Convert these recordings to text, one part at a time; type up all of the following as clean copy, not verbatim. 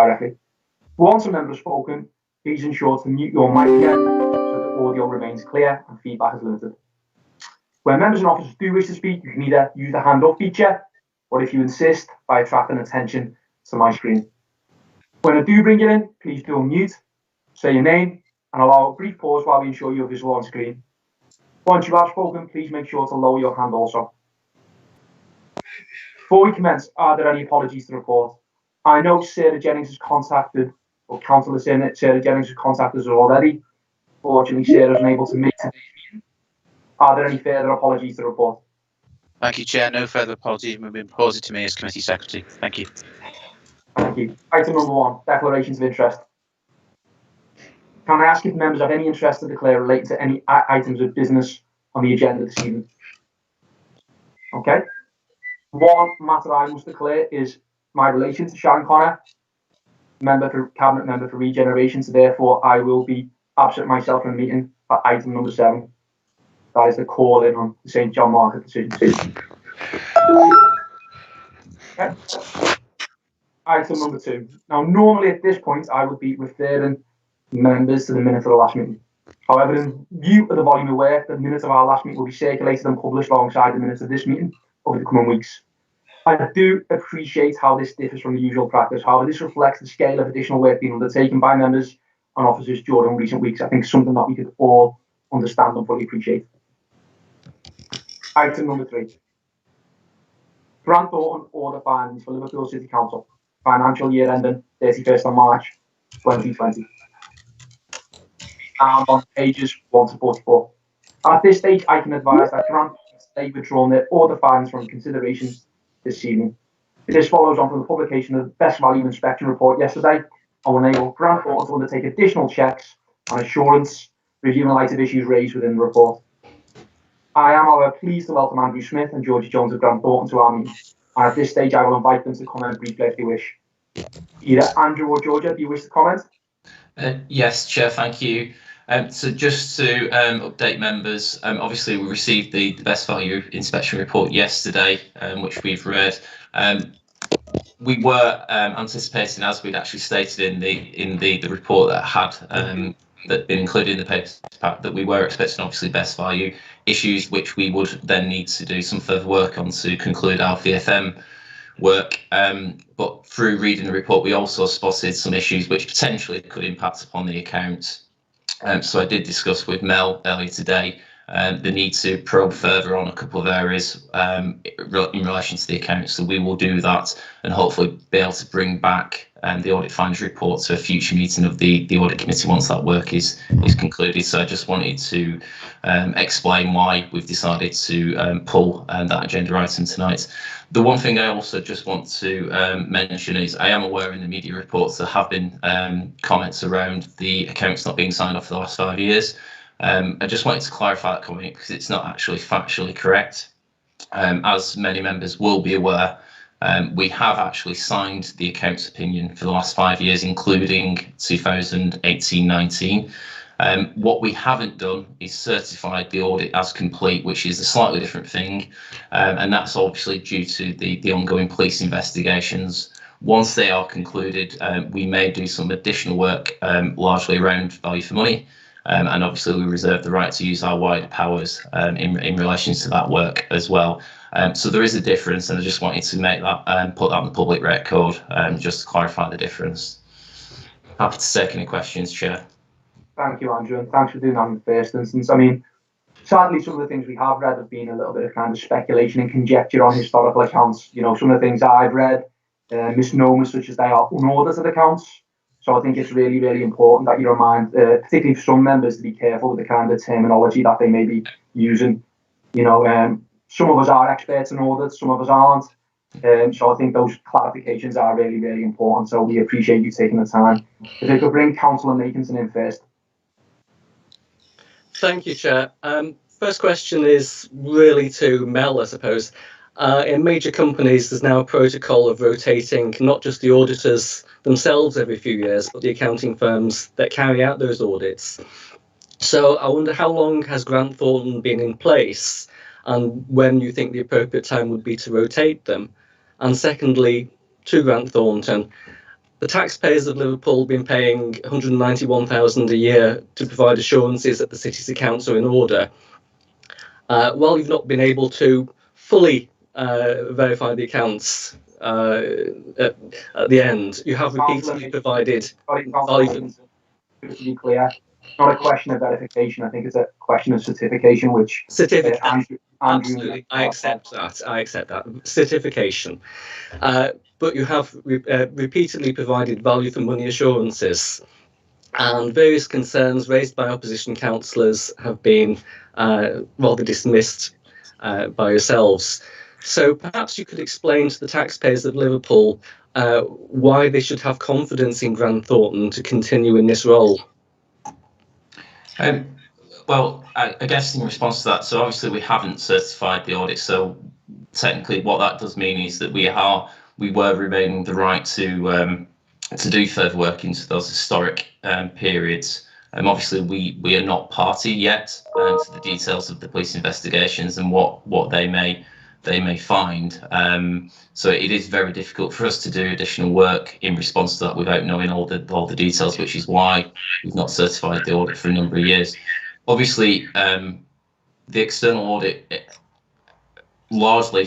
directly. Once a member has spoken, please ensure to mute your mic again so the audio remains clear and feedback is limited. When members and officers do wish to speak, you can either use the hand up feature, or if you insist, by attracting attention to my screen. When I do bring you in, please do unmute, say your name, and allow a brief pause while we ensure you're visible on screen. Once you have spoken, please make sure to lower your hand also. Before we commence, are there any apologies to report? I know Sarah Jennings has contacted, or Councillor Sarah Jennings has contacted us already. Fortunately, Sarah is unable to make today's meeting. Are there any further apologies to report? Thank you, Chair. No further apologies have been reported to me as Committee Secretary. Thank you. Thank you. Item number 1, declarations of interest. Can I ask if members have any interest to declare related to any items of business on the agenda this evening? Okay. One matter I must declare is my relation to Sharon Connor, Cabinet Member for Regeneration, so therefore I will be absent myself from the meeting at item number 7. That is the call in on the St John Market decision. Okay. Item number 2. Now, normally at this point, I would be referring members to the minutes of the last meeting. However, in view of the volume of work, the minutes of our last meeting will be circulated and published alongside the minutes of this meeting over the coming weeks. I do appreciate how this differs from the usual practice. However, this reflects the scale of additional work being undertaken by members and officers during recent weeks. I think something that we could all understand and fully appreciate. Item number 3. Grant Thornton order findings for Liverpool City Council, financial year ending 31st of March 2020. And on pages 1 to 44. At this stage, I can advise that Grant has withdrawn their order findings from consideration this evening. This follows on from the publication of the Best Value Inspection Report yesterday and will enable Grant Thornton to undertake additional checks and assurance review in light of issues raised within the report. I am, however, pleased to welcome Andrew Smith and Georgie Jones of Grant Thornton to our meeting, and at this stage I will invite them to comment briefly if they wish. Either Andrew or Georgia, do you wish to comment? Yes, Chair, thank you. So just to update members, obviously we received the Best Value Inspection Report yesterday, which we've read. We were anticipating, as we'd actually stated in the report that had that been included in the paper pack, that we were expecting obviously best value issues, which we would then need to do some further work on to conclude our VFM work. But through reading the report, we also spotted some issues which potentially could impact upon the accounts. So I did discuss with Mel earlier today the need to probe further on a couple of areas in relation to the accounts. So we will do that and hopefully be able to bring back the audit findings report to a future meeting of the audit committee once that work is concluded. So I just wanted to explain why we've decided to pull that agenda item tonight. The one thing I also just want to mention is I am aware in the media reports there have been comments around the accounts not being signed off for the last 5 years. I just wanted to clarify that comment because it's not actually factually correct. As many members will be aware, we have actually signed the accounts opinion for the last 5 years, including 2018-19. What we haven't done is certified the audit as complete, which is a slightly different thing, and that's obviously due to the ongoing police investigations. Once they are concluded, we may do some additional work, largely around value for money, and obviously we reserve the right to use our wider powers in relation to that work as well. So there is a difference, and I just wanted to make that put that on the public record, just to clarify the difference. Happy to take any questions, Chair. Thank you, Andrew, and thanks for doing that in the first instance. I mean, sadly, some of the things we have read have been a little bit of kind of speculation and conjecture on historical accounts. You know, some of the things I've read, misnomers such as they are unaudited accounts. So I think it's really, really important that you remind, particularly for some members, to be careful with the kind of terminology that they may be using. You know, some of us are experts in audit, some of us aren't. So I think those clarifications are really, really important. So we appreciate you taking the time. If we could bring Councillor Nathanson in first. Thank you, Chair. First question is really to Mel, I suppose. In major companies, there's now a protocol of rotating not just the auditors themselves every few years, but the accounting firms that carry out those audits. So I wonder, how long has Grant Thornton been in place, and when you think the appropriate time would be to rotate them? And secondly, to Grant Thornton, the taxpayers of Liverpool have been paying £191,000 a year to provide assurances that the City Council are in order. While you've not been able to fully verify the accounts at the end, you have repeatedly provided. Just to be clear, it's not a question of verification. I think it's a question of certification, which certificate. Andrew, Absolutely, I accept that. I accept that certification. But you have repeatedly provided value for money assurances, and various concerns raised by opposition councillors have been rather dismissed by yourselves. So perhaps you could explain to the taxpayers of Liverpool why they should have confidence in Grant Thornton to continue in this role. Well, I guess in response to that, so obviously we haven't certified the audit, so technically what that does mean is that we were remaining the right to do further work into those historic periods. Obviously we are not party yet to the details of the police investigations and what they may find. So it is very difficult for us to do additional work in response to that without knowing all the details, which is why we've not certified the audit for a number of years. Obviously, the external audit, largely in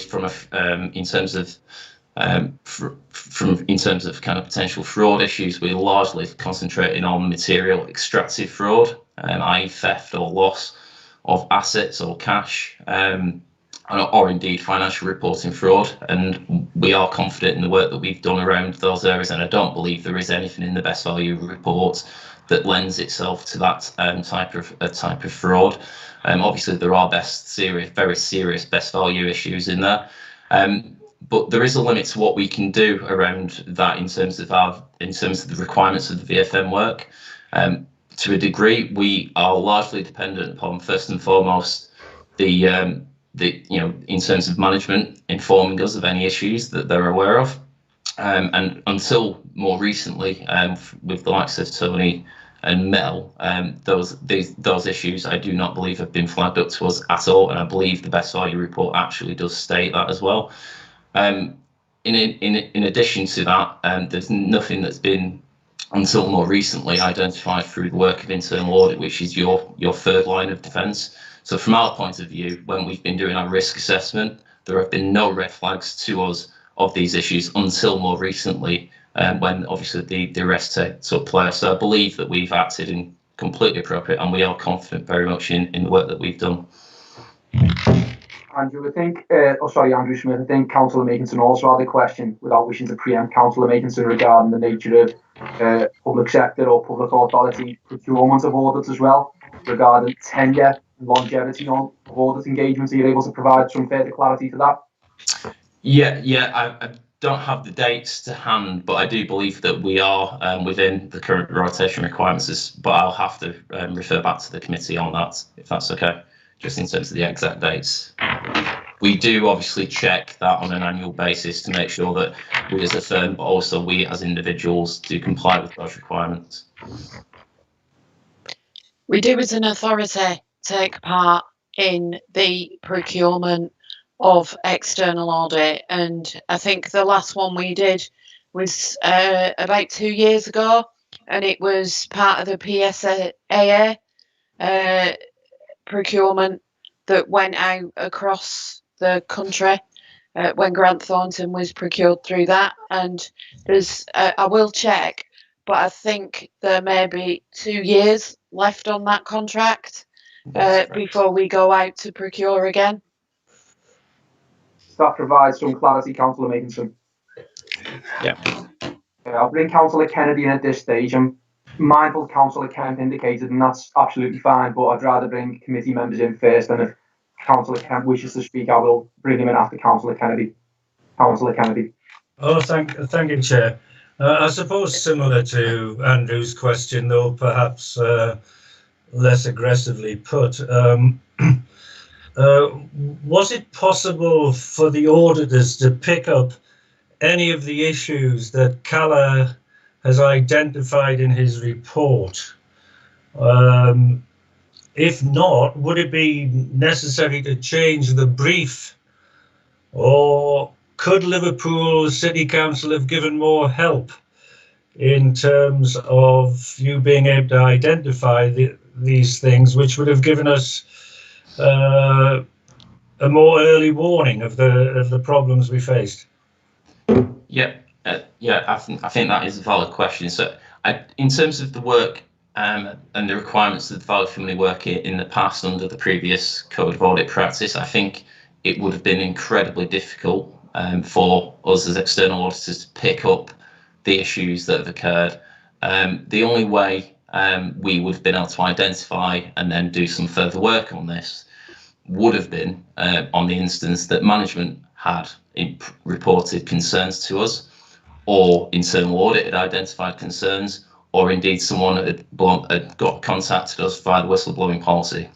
terms of kind of potential fraud issues, we're largely concentrating on material extractive fraud, i.e. theft or loss of assets or cash, or indeed financial reporting fraud. And we are confident in the work that we've done around those areas, and I don't believe there is anything in the best value report that lends itself to that type of fraud. Obviously, there are very serious best value issues in there, but there is a limit to what we can do around that in terms of the requirements of the VFM work. To a degree, we are largely dependent upon, first and foremost, in terms of management informing us of any issues that they're aware of, and until more recently, with the likes of Tony and Mel, those issues I do not believe have been flagged up to us at all, and I believe the best value report actually does state that as well. In addition to that, there's nothing that's been until more recently identified through the work of internal audit, which is your third line of defence. So from our point of view, when we've been doing our risk assessment, there have been no red flags to us of these issues until more recently, when obviously the arrest took place. So I believe that we've acted in completely appropriate, and we are confident very much in the work that we've done. Andrew, Andrew Smith, I think Councillor Makinson also had a question, without wishing to preempt Councillor Makinson, regarding the nature of public sector or public authority procurement of audits as well, regarding tenure and longevity of audit engagements. Are you able to provide some further clarity to that? Yeah, I don't have the dates to hand, but I do believe that we are within the current rotation requirements, but I'll have to refer back to the committee on that, if that's okay, just in terms of the exact dates. We do obviously check that on an annual basis to make sure that we as a firm, but also we as individuals, do comply with those requirements. We do as an authority take part in the procurement of external audit, and I think the last one we did was about 2 years ago, and it was part of the PSAA procurement that went out across the country when Grant Thornton was procured through that. And there's I will check, but I think there may be 2 years left on that contract before we go out to procure again. That provides some clarity, Councillor Makinson. Yeah. I'll bring Councillor Kennedy in at this stage. I'm mindful Councillor Kemp indicated, and that's absolutely fine, but I'd rather bring committee members in first, and if Councillor Kemp wishes to speak, I will bring him in after Councillor Kennedy. Councillor Kennedy. Oh, thank you, Chair. I suppose similar to Andrew's question, though perhaps less aggressively put. Was it possible for the auditors to pick up any of the issues that Calla has identified in his report? If not, would it be necessary to change the brief? Or could Liverpool City Council have given more help in terms of you being able to identify these things, which would have given us a more early warning of the problems we faced? Yeah, I think that is a valid question. So, in terms of the work and the requirements of the valid family work in the past under the previous Code of Audit Practice, I think it would have been incredibly difficult for us as external auditors to pick up the issues that have occurred. The only way we would have been able to identify and then do some further work on this would have been on the instance that management had reported concerns to us, or internal audit had identified concerns, or indeed someone had contacted us via the whistleblowing policy.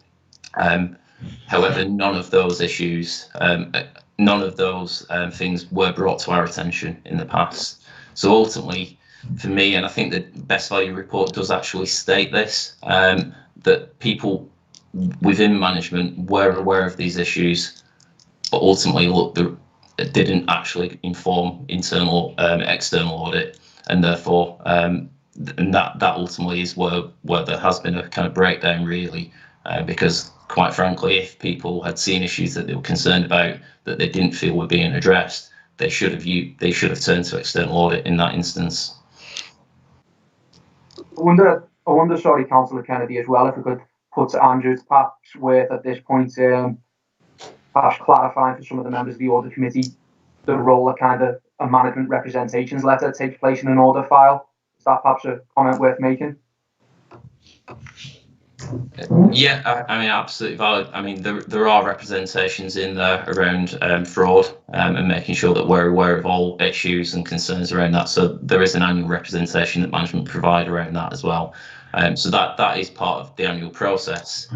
However, none of those issues, none of those things were brought to our attention in the past. So ultimately, for me, and I think the Best Value report does actually state this, that people within management were aware of these issues, but ultimately didn't actually inform internal external audit, and therefore and that ultimately is where there has been a kind of breakdown, really, because quite frankly, if people had seen issues that they were concerned about that they didn't feel were being addressed, they should have turned to external audit in that instance. I wonder, sorry, Councillor Kennedy, as well, if we could put to Andrew, it's perhaps worth at this point perhaps clarifying for some of the members of the audit committee the role that kind of a management representations letter takes place in an audit file. Is that perhaps a comment worth making? Yeah, I mean, absolutely valid. I mean, there are representations in there around fraud and making sure that we're aware of all issues and concerns around that. So there is an annual representation that management provide around that as well. So that is part of the annual process.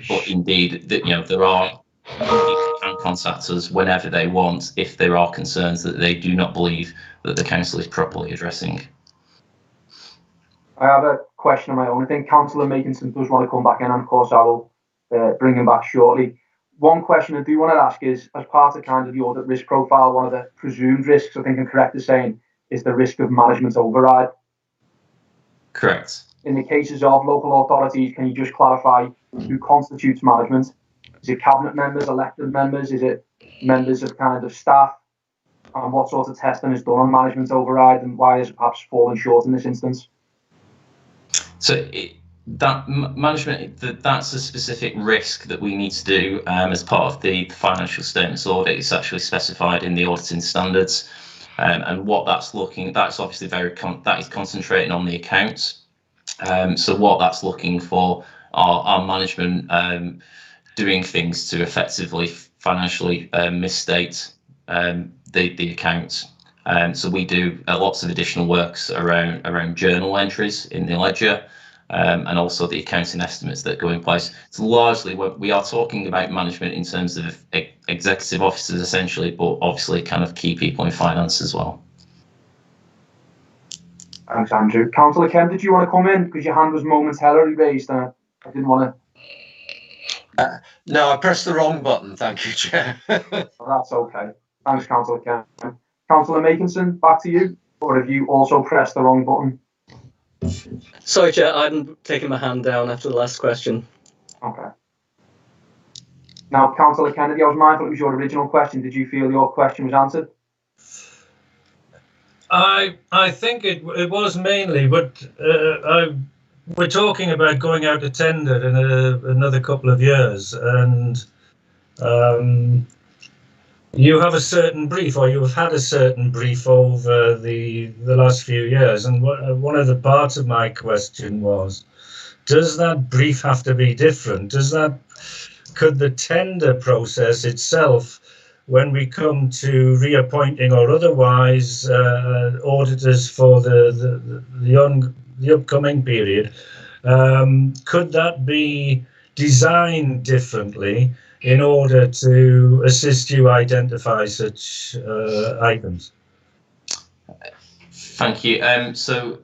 But indeed, there are, people can contact us whenever they want if there are concerns that they do not believe that the council is properly addressing. I have a question of my own. I think Councillor Makinson does want to come back in, and of course I will bring him back shortly. One question I do want to ask is, as part of kind of the audit risk profile, one of the presumed risks, I think I'm correct in saying, is the risk of management override. Correct. In the cases of local authorities, can you just clarify who constitutes management? Is it cabinet members, elected members? Is it members of kind of staff? And what sort of testing is done on management override, and why is it perhaps falling short in this instance? So that's a specific risk that we need to do as part of the financial statements audit. It's actually specified in the auditing standards, and what that's obviously that is concentrating on the accounts. So what that's looking for are our management doing things to effectively financially misstate the accounts. So we do lots of additional works around journal entries in the ledger, and also the accounting estimates that go in place. So largely we are talking about management in terms of executive officers essentially, but obviously kind of key people in finance as well. Thanks, Andrew. Councillor Kemp, did you want to come in? Because your hand was momentarily raised and I didn't want to... no, I pressed the wrong button. Thank you, Chair. Oh, that's okay. Thanks, Councillor Kemp. Councillor Makinson, back to you. Or have you also pressed the wrong button? Sorry, Chair, I'm taking my hand down after the last question. Okay. Now, Councillor Kennedy, I was mindful it was your original question. Did you feel your question was answered? I think it was mainly, but we're talking about going out to tender in another couple of years, and you have a certain brief, or you have had a certain brief over the last few years, and one of the parts of my question was, does that brief have to be different? Could the tender process itself, when we come to reappointing or otherwise auditors for the upcoming period, could that be designed differently in order to assist you identify such items? Thank you. So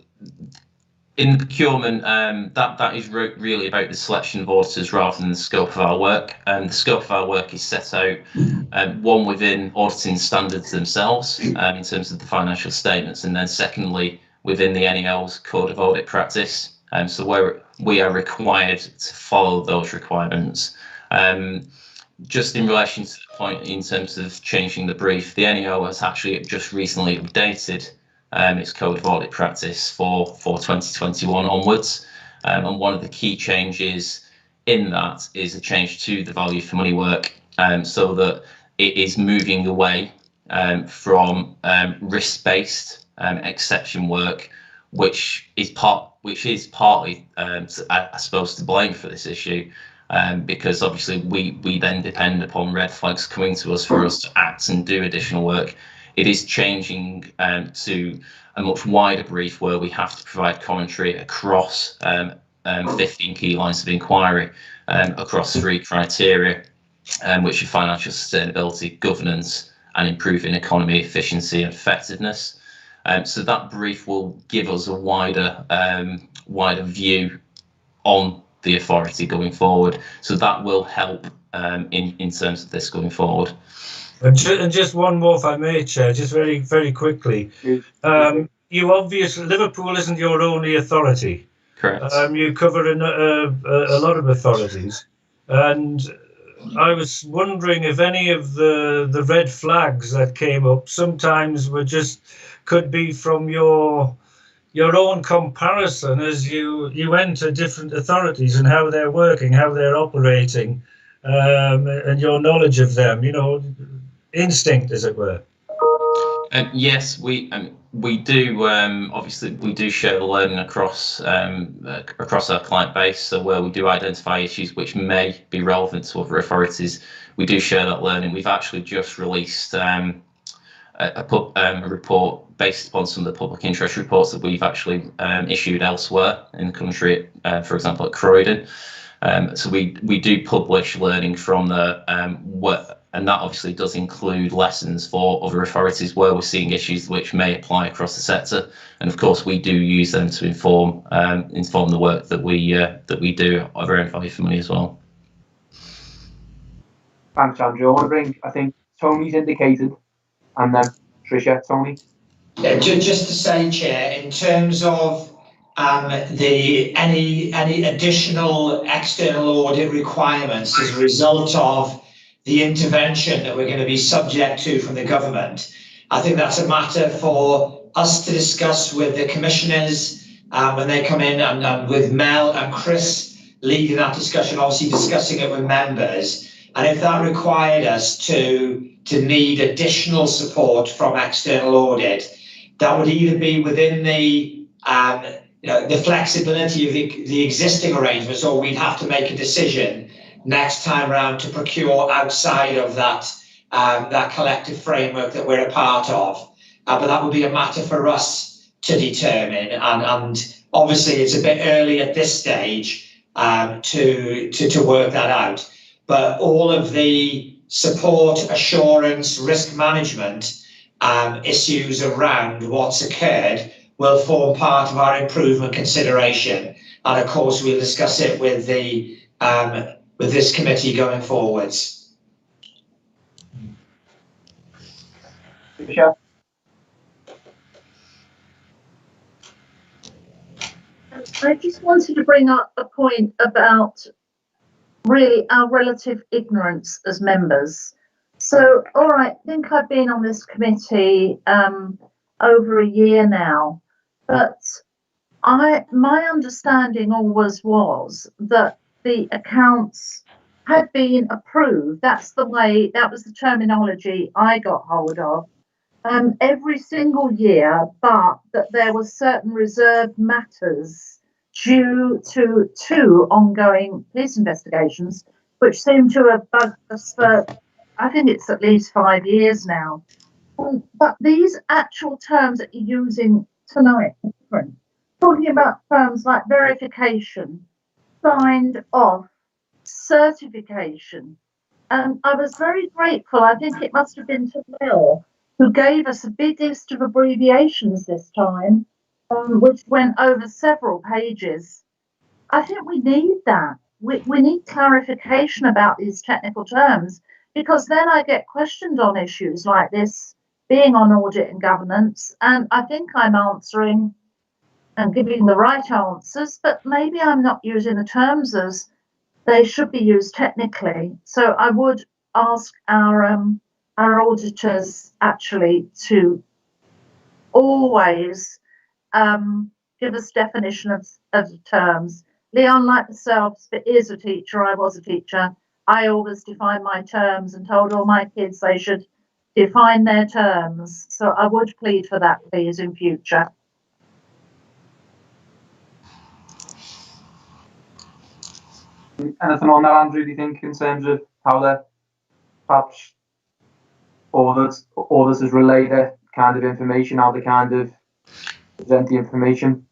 in procurement, that is really about the selection of auditors rather than the scope of our work. The scope of our work is set out, one, within auditing standards themselves in terms of the financial statements, and then secondly, within the NEL's Code of Audit Practice. So where we are required to follow those requirements. Just in relation to the point in terms of changing the brief, the NEL has actually just recently updated its Code of Audit Practice for 2021 onwards. And one of the key changes in that is a change to the value for money work, so that it is moving away from risk-based exception work, which is partly, I suppose, to blame for this issue, because obviously we then depend upon red flags coming to us for us to act and do additional work. It is changing to a much wider brief where we have to provide commentary across 15 key lines of inquiry across 3 criteria, which are financial sustainability, governance, and improving economy efficiency and effectiveness. So that brief will give us a wider view on the authority going forward. So that will help in terms of this going forward. And just one more, if I may, Chair, just very, very quickly. You obviously, Liverpool isn't your only authority. Correct. You cover a lot of authorities, and I was wondering if any of the red flags that came up sometimes could be from your own comparison as you enter different authorities and how they're working, how they're operating, and your knowledge of them, instinct, as it were. Yes, we do. Obviously, we do share the learning across our client base. So where we do identify issues which may be relevant to other authorities, we do share that learning. We've actually just released a report based upon some of the public interest reports that we've actually issued elsewhere in the country, for example, at Croydon. So we do publish learning from and that obviously does include lessons for other authorities where we're seeing issues which may apply across the sector. And of course, we do use them to inform the work that we do of our own value for money as well. Thanks, Andrew. I want to bring, I think Tony's indicated, and then Tricia, Tony. Yeah, just to say, Chair, in terms of any additional external audit requirements as a result of the intervention that we're going to be subject to from the government, I think that's a matter for us to discuss with the commissioners when they come in, and with Mel and Chris leading that discussion, obviously discussing it with members. And if that required us to need additional support from external audit, that would either be within the flexibility of the existing arrangements, or we'd have to make a decision next time round to procure outside of that collective framework that we're a part of. But that would be a matter for us to determine, and obviously it's a bit early at this stage to work that out. But all of the support, assurance, risk management issues around what's occurred will form part of our improvement consideration, and of course we'll discuss it with this committee going forwards. Tricia? I just wanted to bring up a point about really our relative ignorance as members. So, all right, I think I've been on this committee over a year now, but my understanding always was that the accounts had been approved. That was the terminology I got hold of every single year, but that there were certain reserved matters due to 2 ongoing police investigations, which seem to have bugged us for, I think it's at least 5 years now. But these actual terms that you're using tonight are different. Talking about terms like verification, signed off, certification. And I was very grateful. I think it must have been to Mel, who gave us a big list of abbreviations this time, which went over several pages. I think we need that. We need clarification about these technical terms, because then I get questioned on issues like this, being on audit and governance, and I think I'm answering and giving the right answers, but maybe I'm not using the terms as they should be used technically. So I would ask our auditors actually to always give us definition of terms. Leon, like myself, is a teacher. I was a teacher. I always defined my terms and told all my kids they should define their terms. So I would plead for that, please, in future. Anything on that, Andrew, do you think, in terms of how the perhaps auditors relay the kind of information, how they kind of present the information?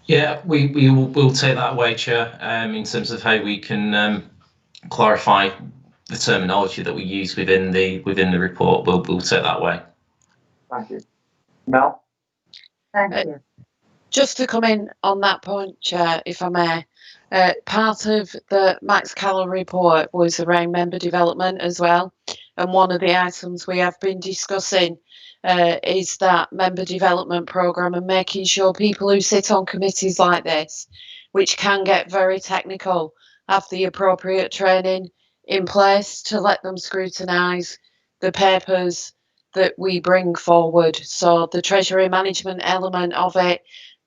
Yeah, we'll take that away, Chair, in terms of how we can clarify the terminology that we use within the report. We'll take that away. Thank you. Mel? Thank you. Just to come in on that point, Chair, if I may, part of the Max Callan report was around member development as well. And one of the items we have been discussing is that member development programme and making sure people who sit on committees like this, which can get very technical, have the appropriate training in place to let them scrutinise the papers that we bring forward. So the treasury management element of it,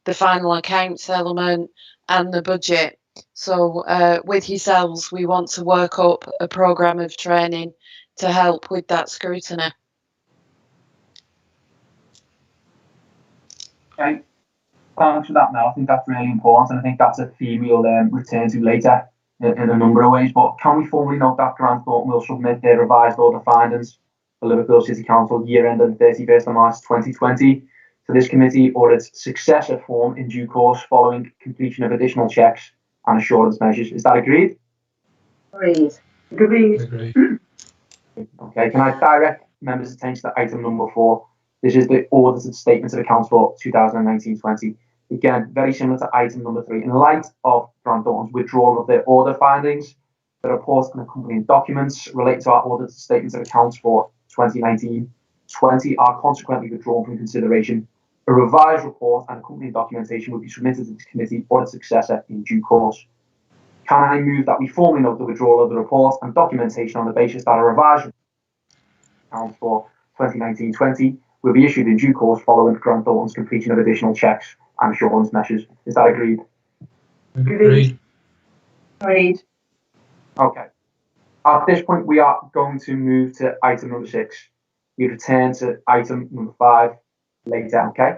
the final accounts element, and the budget. So with yourselves, we want to work up a programme of training to help with that scrutiny. Okay, thanks for that, Mel. I think that's really important, and I think that's a theme we'll return to later in a number of ways. But can we formally note that Grant Thornton will submit their revised audit findings for Liverpool City Council year end on the 31st of March 2020 to this committee or its successor form in due course following completion of additional checks and assurance measures? Is that agreed? Agreed. Agreed. Okay, can I direct members' attention to item number 4? This is the audited statement of accounts for 2019-20. Again, very similar to item number 3. In light of Grant Thornton's withdrawal of their audit findings, the reports and accompanying documents relating to our audited statements of accounts for 2019-20 are consequently withdrawn from consideration. A revised report and accompanying documentation will be submitted to this committee or its successor in due course. Can I move that we formally note the withdrawal of the report and documentation on the basis that a revised account for 2019-20 will be issued in due course following Grant Thornton's completion of additional checks and assurance measures? Is that agreed? Agreed. Agreed. Okay. At this point, we are going to move to item number 6. We return to item number 5 later, okay?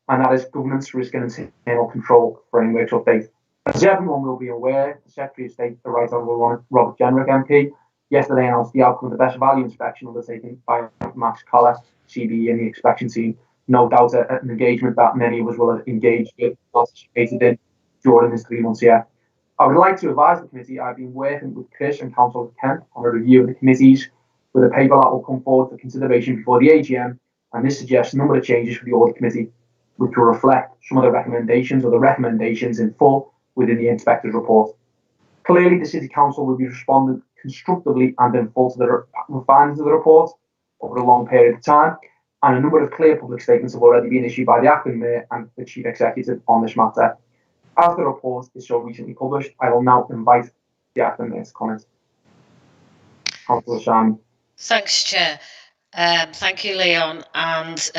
And that is governance, risk and internal control frameworks update. As everyone will be aware, the Secretary of State, the Right Honourable Robert Jenrick MP, yesterday announced the outcome of the best value inspection undertaken by Max Callan, CBE, and the inspection team. No doubt an engagement that many of us will have engaged with, participated in during this 3 months here. I would like to advise the committee I've been working with Chris and Councillor Kent on a review of the committees with a paper that will come forward for consideration before the AGM, and this suggests a number of changes for the Audit Committee, which will reflect some of the recommendations or the recommendations in full within the Inspector's report. Clearly, the City Council will be responding constructively and in full to the findings of the report over a long period of time, and a number of clear public statements have already been issued by the Acting Mayor and the Chief Executive on this matter. As the report is so recently published, I will now invite the Acting Mayor to comment. Councillor Simon. Thanks, Chair. Thank you, Leon. And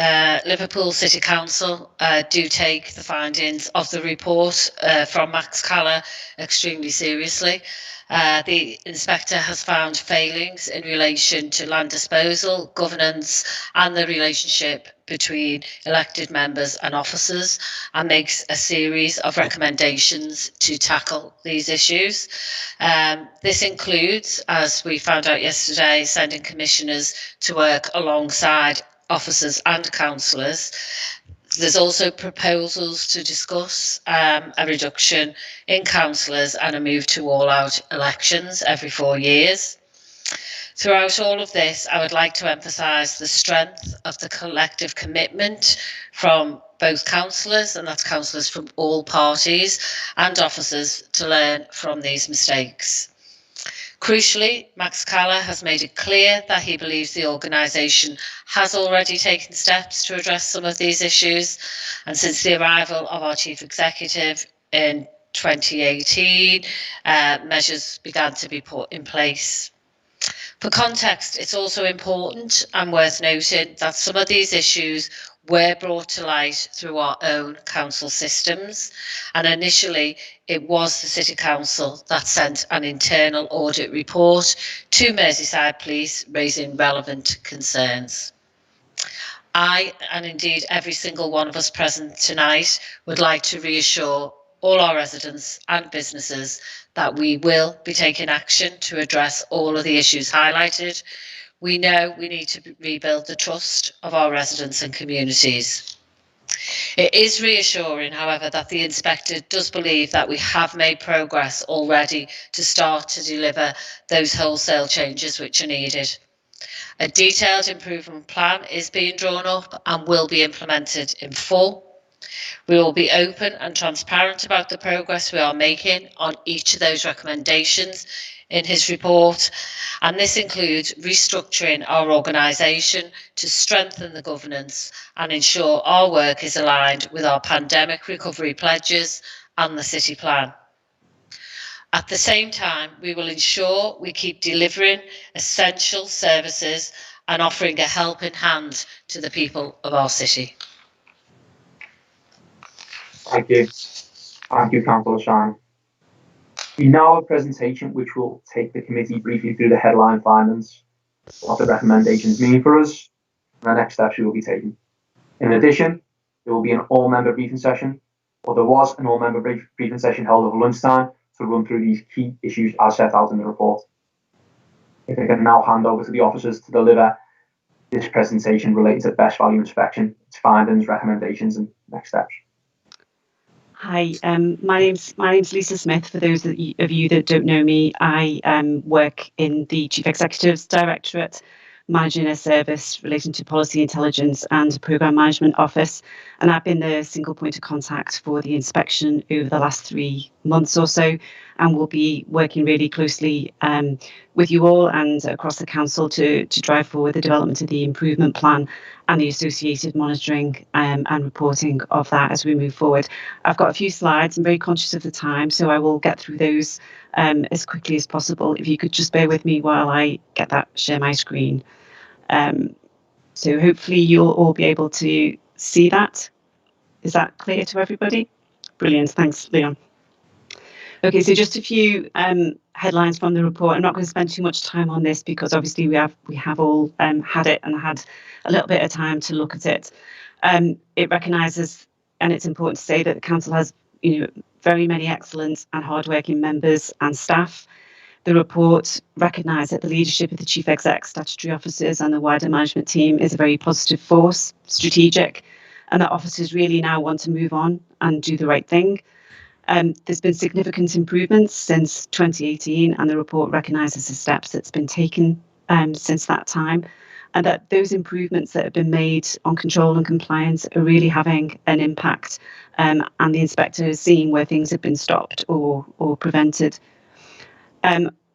Liverpool City Council do take the findings of the report from Max Callan extremely seriously. The inspector has found failings in relation to land disposal, governance, and the relationship between elected members and officers, and makes a series of recommendations to tackle these issues. This includes, as we found out yesterday, sending commissioners to work alongside officers and councillors. There's also proposals to discuss a reduction in councillors and a move to all-out elections every 4 years. Throughout all of this, I would like to emphasise the strength of the collective commitment from both councillors, and that's councillors from all parties, and officers to learn from these mistakes. Crucially, Max Caller has made it clear that he believes the organisation has already taken steps to address some of these issues, and since the arrival of our Chief Executive in 2018, measures began to be put in place. For context, it's also important and worth noting that some of these issues were brought to light through our own council systems, and initially it was the City Council that sent an internal audit report to Merseyside Police raising relevant concerns. I, and indeed every single one of us present tonight, would like to reassure all our residents and businesses that we will be taking action to address all of the issues highlighted. We know we need to rebuild the trust of our residents and communities. It is reassuring, however, that the inspector does believe that we have made progress already to start to deliver those wholesale changes which are needed. A detailed improvement plan is being drawn up and will be implemented in full. We will be open and transparent about the progress we are making on each of those recommendations in his report, and this includes restructuring our organisation to strengthen the governance and ensure our work is aligned with our pandemic recovery pledges and the city plan. At the same time, we will ensure we keep delivering essential services and offering a helping hand to the people of our city. Thank you. Thank you, Councillor Shine. We now have a presentation which will take the committee briefly through the headline findings, what the recommendations mean for us, and the next steps we will be taking. In addition, there will be an all-member briefing session, or there was an all-member briefing session held over lunchtime to run through these key issues as set out in the report. If I can now hand over to the officers to deliver this presentation related to best value inspection, its findings, recommendations, and next steps. Hi, my name's Lisa Smith. For those of you that don't know me, I work in the Chief Executive's Directorate, managing a service relating to policy intelligence and programme management office, and I've been the single point of contact for the inspection over the last 3 months or so, and will be working really closely with you all and across the council to drive forward the development of the improvement plan and the associated monitoring and reporting of that as we move forward. I've got a few slides. I'm very conscious of the time, so I will get through those as quickly as possible. If you could just bear with me while I get that, share my screen. So hopefully you'll all be able to see that. Is that clear to everybody? Brilliant, thanks, Leon. Okay, so just a few headlines from the report. I'm not going to spend too much time on this because obviously we have all had it and had a little bit of time to look at it. It recognises, and it's important to say, that the council has, very many excellent and hardworking members and staff. The report recognised that the leadership of the Chief Exec, statutory officers and the wider management team is a very positive force, strategic, and that officers really now want to move on and do the right thing. There's been significant improvements since 2018, and the report recognises the steps that's been taken since that time, and that those improvements that have been made on control and compliance are really having an impact, and the inspector is seeing where things have been stopped or prevented.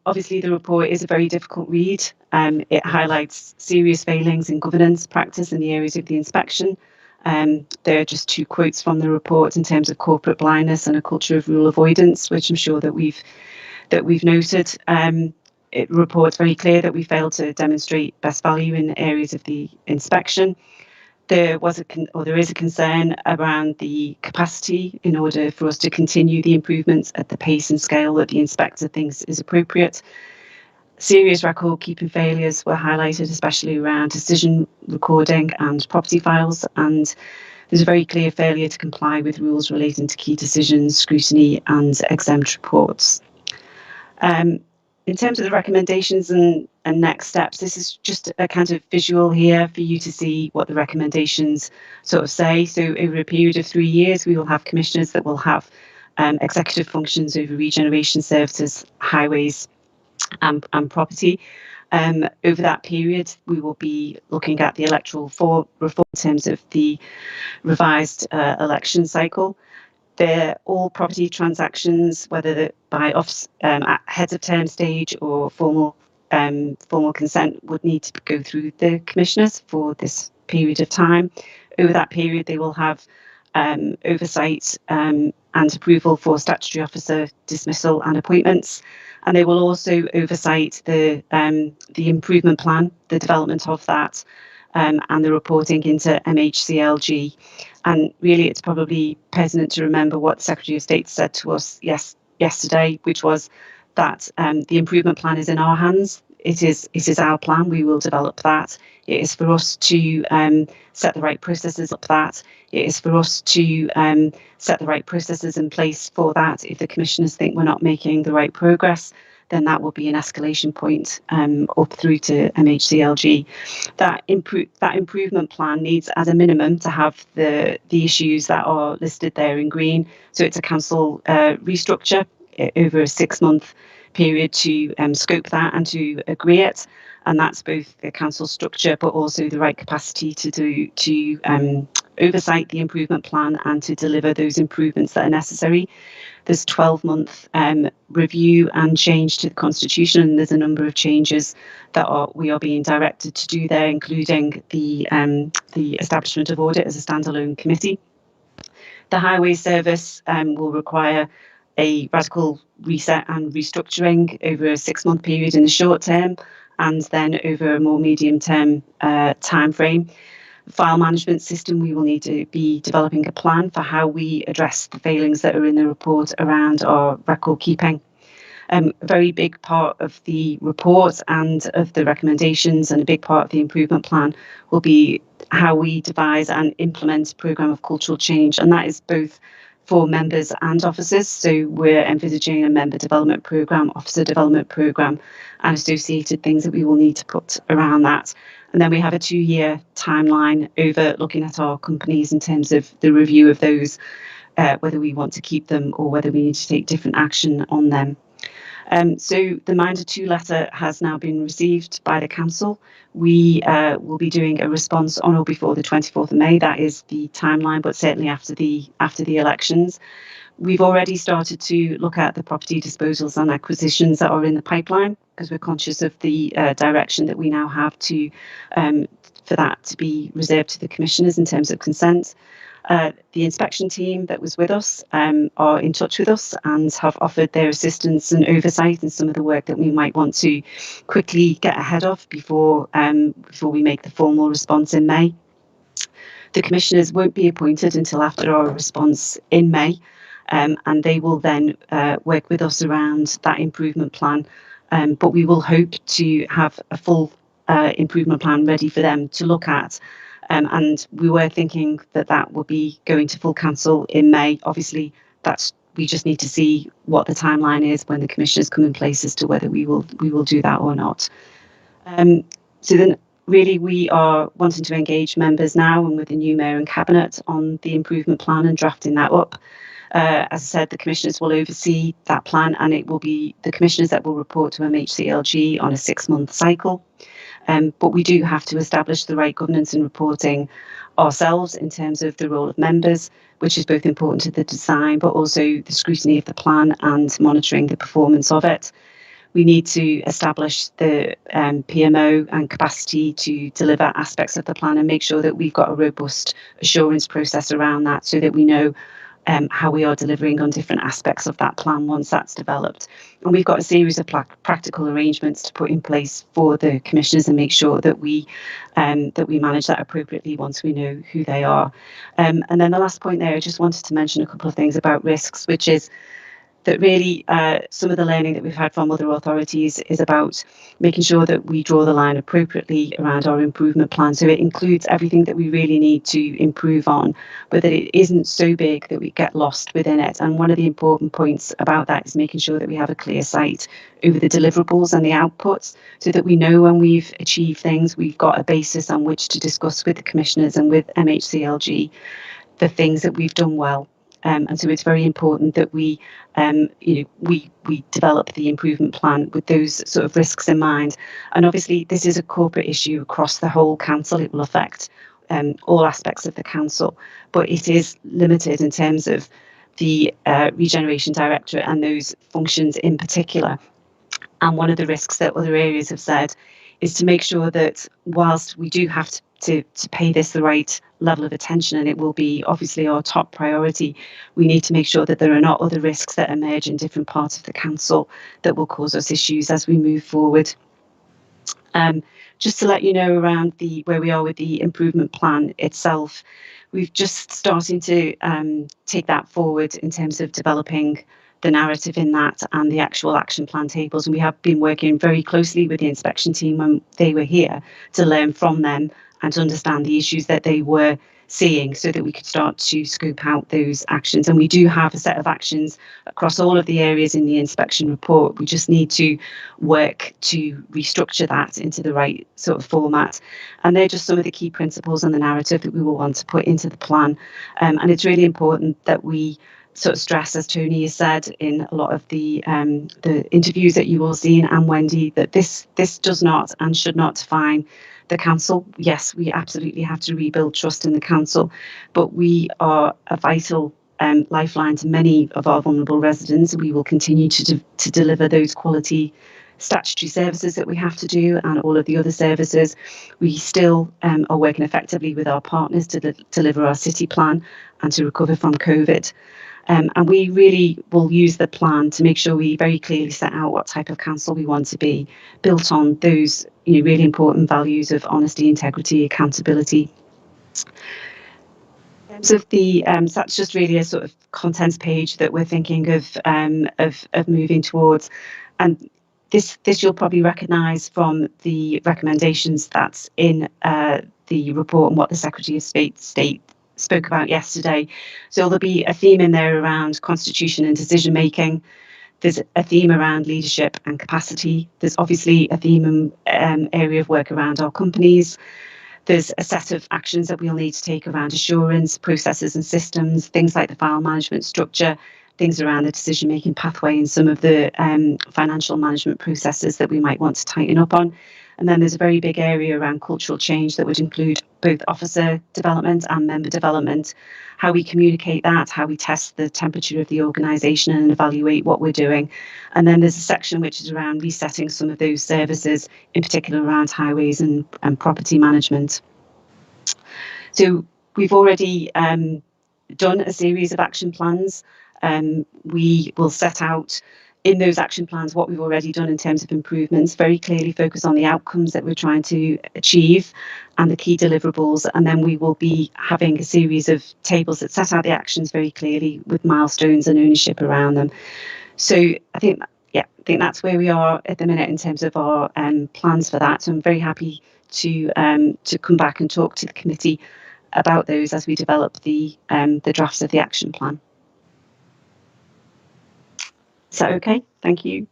Obviously, the report is a very difficult read. It highlights serious failings in governance practice in the areas of the inspection. There are just 2 quotes from the report in terms of corporate blindness and a culture of rule avoidance, which I'm sure that we've noted. It reports very clear that we failed to demonstrate best value in areas of the inspection. There is a concern around the capacity in order for us to continue the improvements at the pace and scale that the inspector thinks is appropriate. Serious record keeping failures were highlighted, especially around decision recording and property files, and there's a very clear failure to comply with rules relating to key decisions, scrutiny and exempt reports. In terms of the recommendations and next steps, this is just a kind of visual here for you to see what the recommendations sort of say. So over a period of 3 years, we will have commissioners that will have executive functions over regeneration services, highways and property. Over that period, we will be looking at the electoral reform in terms of the revised election cycle. All property transactions, whether by at heads of term stage or formal consent, would need to go through the commissioners for this period of time. Over that period, they will have oversight and approval for statutory officer dismissal and appointments, and they will also oversight the improvement plan, the development of that, and the reporting into MHCLG. And really, it's probably pertinent to remember what the Secretary of State said to us yesterday, which was that the improvement plan is in our hands. It is our plan. We will develop that. It is for us to set the right processes up. That it is for us to set the right processes in place for that. If the commissioners think we're not making the right progress, then that will be an escalation point up through to MHCLG. That improvement plan needs, as a minimum, to have the issues that are listed there in green. So it's a council restructure over a 6-month period to scope that and to agree it. And that's both the council structure, but also the right capacity to oversight the improvement plan and to deliver those improvements that are necessary. There's 12-month review and change to the constitution, and there's a number of changes that we are being directed to do there, including the establishment of Audit as a standalone committee. The highway service will require a radical reset and restructuring over a 6-month period in the short term, and then over a more medium-term time frame. File management system, we will need to be developing a plan for how we address the failings that are in the report around our record keeping. A very big part of the report and of the recommendations, and a big part of the improvement plan, will be how we devise and implement a programme of cultural change, and that is both for members and officers. So we're envisaging a member development programme, officer development programme, and associated things that we will need to put around that. And then we have a 2-year timeline over looking at our companies in terms of the review of those, whether we want to keep them or whether we need to take different action on them. So the Minder 2 letter has now been received by the council. We will be doing a response on or before the 24th of May. That is the timeline, but certainly after the elections. We've already started to look at the property disposals and acquisitions that are in the pipeline, because we're conscious of the direction that we now have to for that to be reserved to the commissioners in terms of consent. The inspection team that was with us are in touch with us and have offered their assistance and oversight in some of the work that we might want to quickly get ahead of before we make the formal response in May. The commissioners won't be appointed until after our response in May, and they will then work with us around that improvement plan. But we will hope to have a full improvement plan ready for them to look at. And we were thinking that would be going to full council in May. Obviously, we just need to see what the timeline is when the commissioners come in place as to whether we will do that or not. So then, really, we are wanting to engage members now and with the new mayor and cabinet on the improvement plan and drafting that up. As I said, the commissioners will oversee that plan, and it will be the commissioners that will report to MHCLG on a 6-month cycle. But we do have to establish the right governance and reporting ourselves in terms of the role of members, which is both important to the design, but also the scrutiny of the plan and monitoring the performance of it. We need to establish the PMO and capacity to deliver aspects of the plan and make sure that we've got a robust assurance process around that, so that we know how we are delivering on different aspects of that plan once that's developed. And we've got a series of practical arrangements to put in place for the commissioners and make sure that we manage that appropriately once we know who they are. And then the last point there, I just wanted to mention a couple of things about risks, which is that really some of the learning that we've had from other authorities is about making sure that we draw the line appropriately around our improvement plan. So it includes everything that we really need to improve on, but that it isn't so big that we get lost within it. And one of the important points about that is making sure that we have a clear sight over the deliverables and the outputs, so that we know when we've achieved things, we've got a basis on which to discuss with the commissioners and with MHCLG the things that we've done well. And so it's very important that we develop the improvement plan with those sort of risks in mind. And obviously, this is a corporate issue across the whole council. It will affect all aspects of the council, but it is limited in terms of the Regeneration Directorate and those functions in particular. And one of the risks that other areas have said is to make sure that whilst we do have to pay this the right level of attention, and it will be obviously our top priority, we need to make sure that there are not other risks that emerge in different parts of the council that will cause us issues as we move forward. Just to let you know around where we are with the improvement plan itself, we've just starting to take that forward in terms of developing the narrative in that and the actual action plan tables. And we have been working very closely with the inspection team when they were here to learn from them and to understand the issues that they were seeing so that we could start to scope out those actions. And we do have a set of actions across all of the areas in the inspection report. We just need to work to restructure that into the right sort of format. And they're just some of the key principles and the narrative that we will want to put into the plan. And it's really important that we sort of stress, as Tony has said in a lot of the interviews that you all seen, and Wendy, that this does not and should not define the council. Yes, we absolutely have to rebuild trust in the council, but we are a vital lifeline to many of our vulnerable residents. We will continue to deliver those quality statutory services that we have to do, and all of the other services. We still are working effectively with our partners to deliver our city plan and to recover from COVID. And we really will use the plan to make sure we very clearly set out what type of council we want to be, built on those really important values of honesty, integrity, accountability. In terms of the, so that's just really a sort of contents page that we're thinking of moving towards. And this you'll probably recognise from the recommendations that's in the report and what the Secretary of State spoke about yesterday. So there'll be a theme in there around constitution and decision making. There's a theme around leadership and capacity. There's obviously a theme and area of work around our companies. There's a set of actions that we'll need to take around assurance, processes and systems, things like the file management structure, things around the decision making pathway and some of the financial management processes that we might want to tighten up on. And then there's a very big area around cultural change that would include both officer development and member development, how we communicate that, how we test the temperature of the organisation and evaluate what we're doing. And then there's a section which is around resetting some of those services, in particular around highways and property management. So we've already done a series of action plans. We will set out in those action plans what we've already done in terms of improvements, very clearly focus on the outcomes that we're trying to achieve and the key deliverables. And then we will be having a series of tables that set out the actions very clearly with milestones and ownership around them. So I think that's where we are at the minute in terms of our plans for that. So I'm very happy to come back and talk to the committee about those as we develop the drafts of the action plan. Is that okay? Thank you.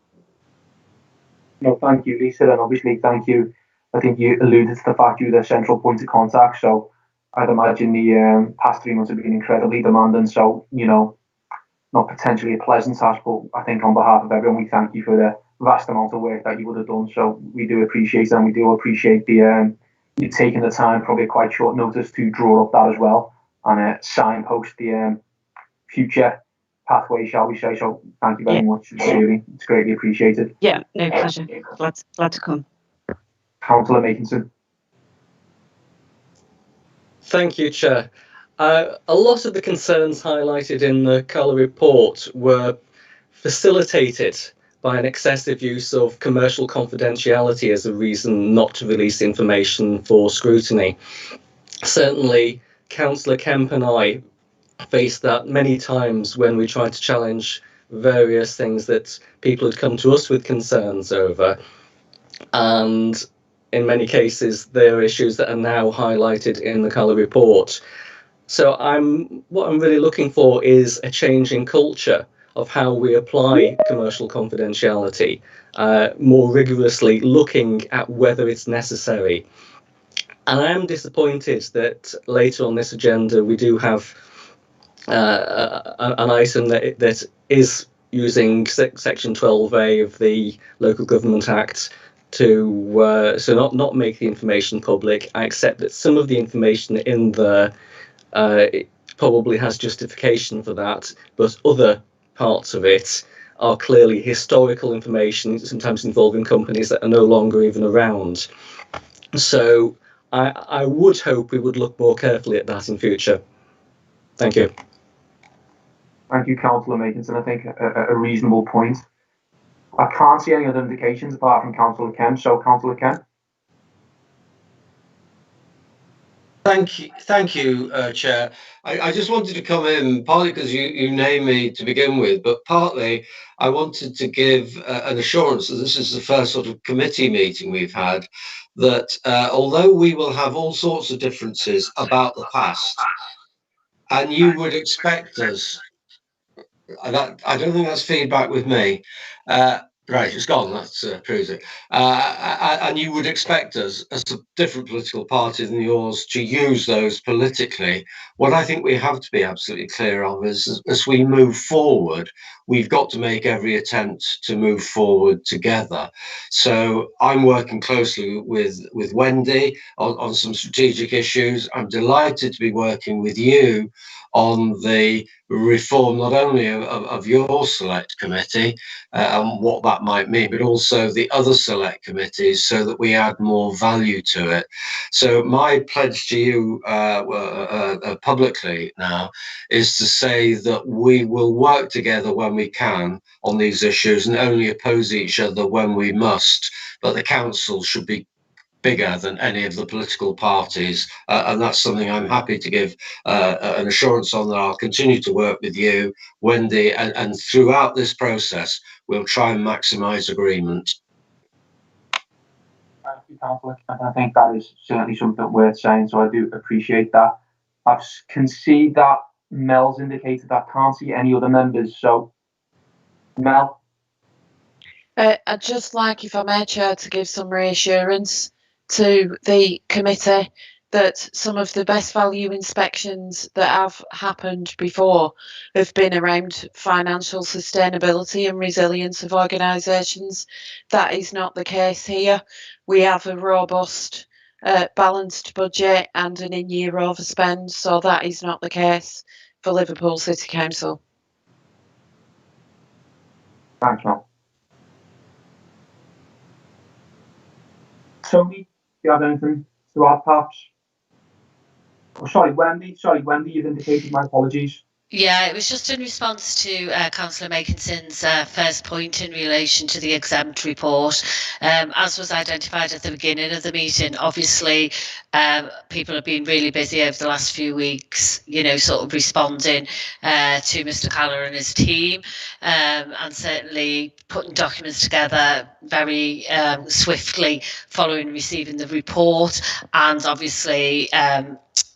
No, thank you, Lisa, and obviously thank you. I think you alluded to the fact you're the central point of contact, so I'd imagine the past 3 months have been incredibly demanding, so, not potentially a pleasant task, but I think on behalf of everyone, we thank you for the vast amount of work that you would have done, so we do appreciate it, and we do appreciate the you taking the time, probably at quite short notice, to draw up that as well, and signpost the future pathway, shall we say. So thank you very much. It's greatly appreciated. Yeah, no, pleasure. Glad to come. Councillor Makinson. Thank you, Chair. A lot of the concerns highlighted in the Colour report were facilitated by an excessive use of commercial confidentiality as a reason not to release information for scrutiny. Certainly, Councillor Kemp and I faced that many times when we tried to challenge various things that people had come to us with concerns over. And in many cases, there are issues that are now highlighted in the Colour report. So what I'm really looking for is a change in culture of how we apply commercial confidentiality, more rigorously looking at whether it's necessary. And I am disappointed that later on this agenda we do have an item that is using section 12A of the Local Government Act to not make the information public. I accept that some of the information in there probably has justification for that, but other parts of it are clearly historical information, sometimes involving companies that are no longer even around. So I would hope we would look more carefully at that in future. Thank you. Thank you, Councillor Makinson. I think a reasonable point. I can't see any other indications apart from Councillor Kemp. So, Councillor Kemp. Thank you, Chair. I just wanted to come in, partly because you named me to begin with, but partly I wanted to give an assurance that this is the first sort of committee meeting we've had, that although we will have all sorts of differences about the past, and you would expect us, I don't think that's feedback with me, right, it's gone, that proves it. And you would expect us, as a different political party than yours, to use those politically. What I think we have to be absolutely clear of is, as we move forward, we've got to make every attempt to move forward together. So I'm working closely with Wendy on some strategic issues. I'm delighted to be working with you on the reform not only of your select committee and what that might mean, but also the other select committees, so that we add more value to it. So my pledge to you publicly now is to say that we will work together when we can on these issues and only oppose each other when we must, but the council should be bigger than any of the political parties, and that's something I'm happy to give an assurance on, that I'll continue to work with you, Wendy, and throughout this process we'll try and maximise agreement. Thank you, Councillor. I think that is certainly something worth saying, so I do appreciate that. I can see that Mel's indicated I can't see any other members, so Mel. I'd just like, if I may, Chair, to give some reassurance to the committee that some of the best value inspections that have happened before have been around financial sustainability and resilience of organisations. That is not the case here. We have a robust, balanced budget and an in-year overspend, so that is not the case for Liverpool City Council. Thanks, Mel. Tony, do you have anything to add, perhaps? Oh, sorry, Wendy, you've indicated, my apologies. Yeah, it was just in response to Councillor Makinson's first point in relation to the exempt report. As was identified at the beginning of the meeting, obviously people have been really busy over the last few weeks, you know, sort of responding to Mr. Caller and his team, and certainly putting documents together very swiftly following receiving the report, and obviously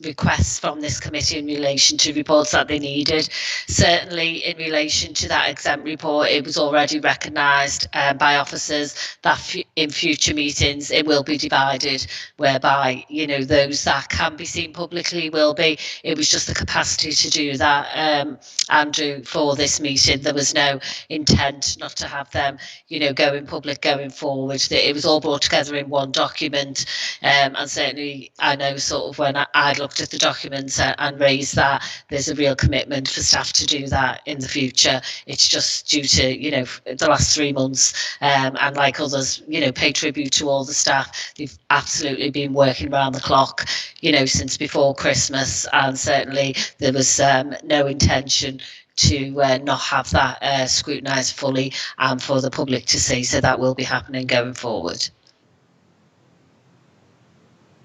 requests from this committee in relation to reports that they needed. Certainly in relation to that exempt report, it was already recognised by officers that in future meetings it will be divided, whereby, you know, those that can be seen publicly will be. It was just the capacity to do that, Andrew, for this meeting. There was no intent not to have them, you know, going public going forward. That it was all brought together in one document, and certainly I know sort of when I looked at the documents and raised that there's a real commitment for staff to do that in the future. It's just due to, you know, the last 3 months, and like others, you know, pay tribute to all the staff. They've absolutely been working around the clock, you know, since before Christmas, and certainly there was no intention to not have that scrutinised fully and for the public to see. So that will be happening going forward.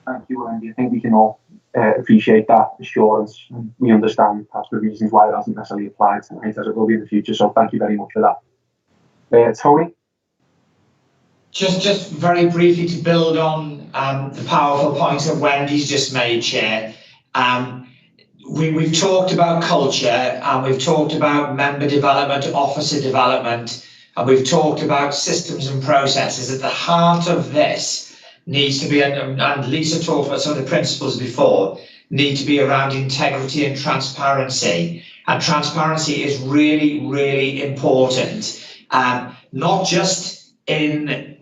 Thank you, Wendy. I think we can all appreciate that assurance. We understand perhaps the reasons why it hasn't necessarily applied tonight, as it will be in the future. So thank you very much for that. Tony? Just very briefly to build on the powerful points that Wendy's just made, Chair. We've talked about culture, and we've talked about member development, officer development, and we've talked about systems and processes. At the heart of this needs to be, and Lisa talked about some of the principles before, need to be around integrity and transparency. And transparency is really, really important, not just in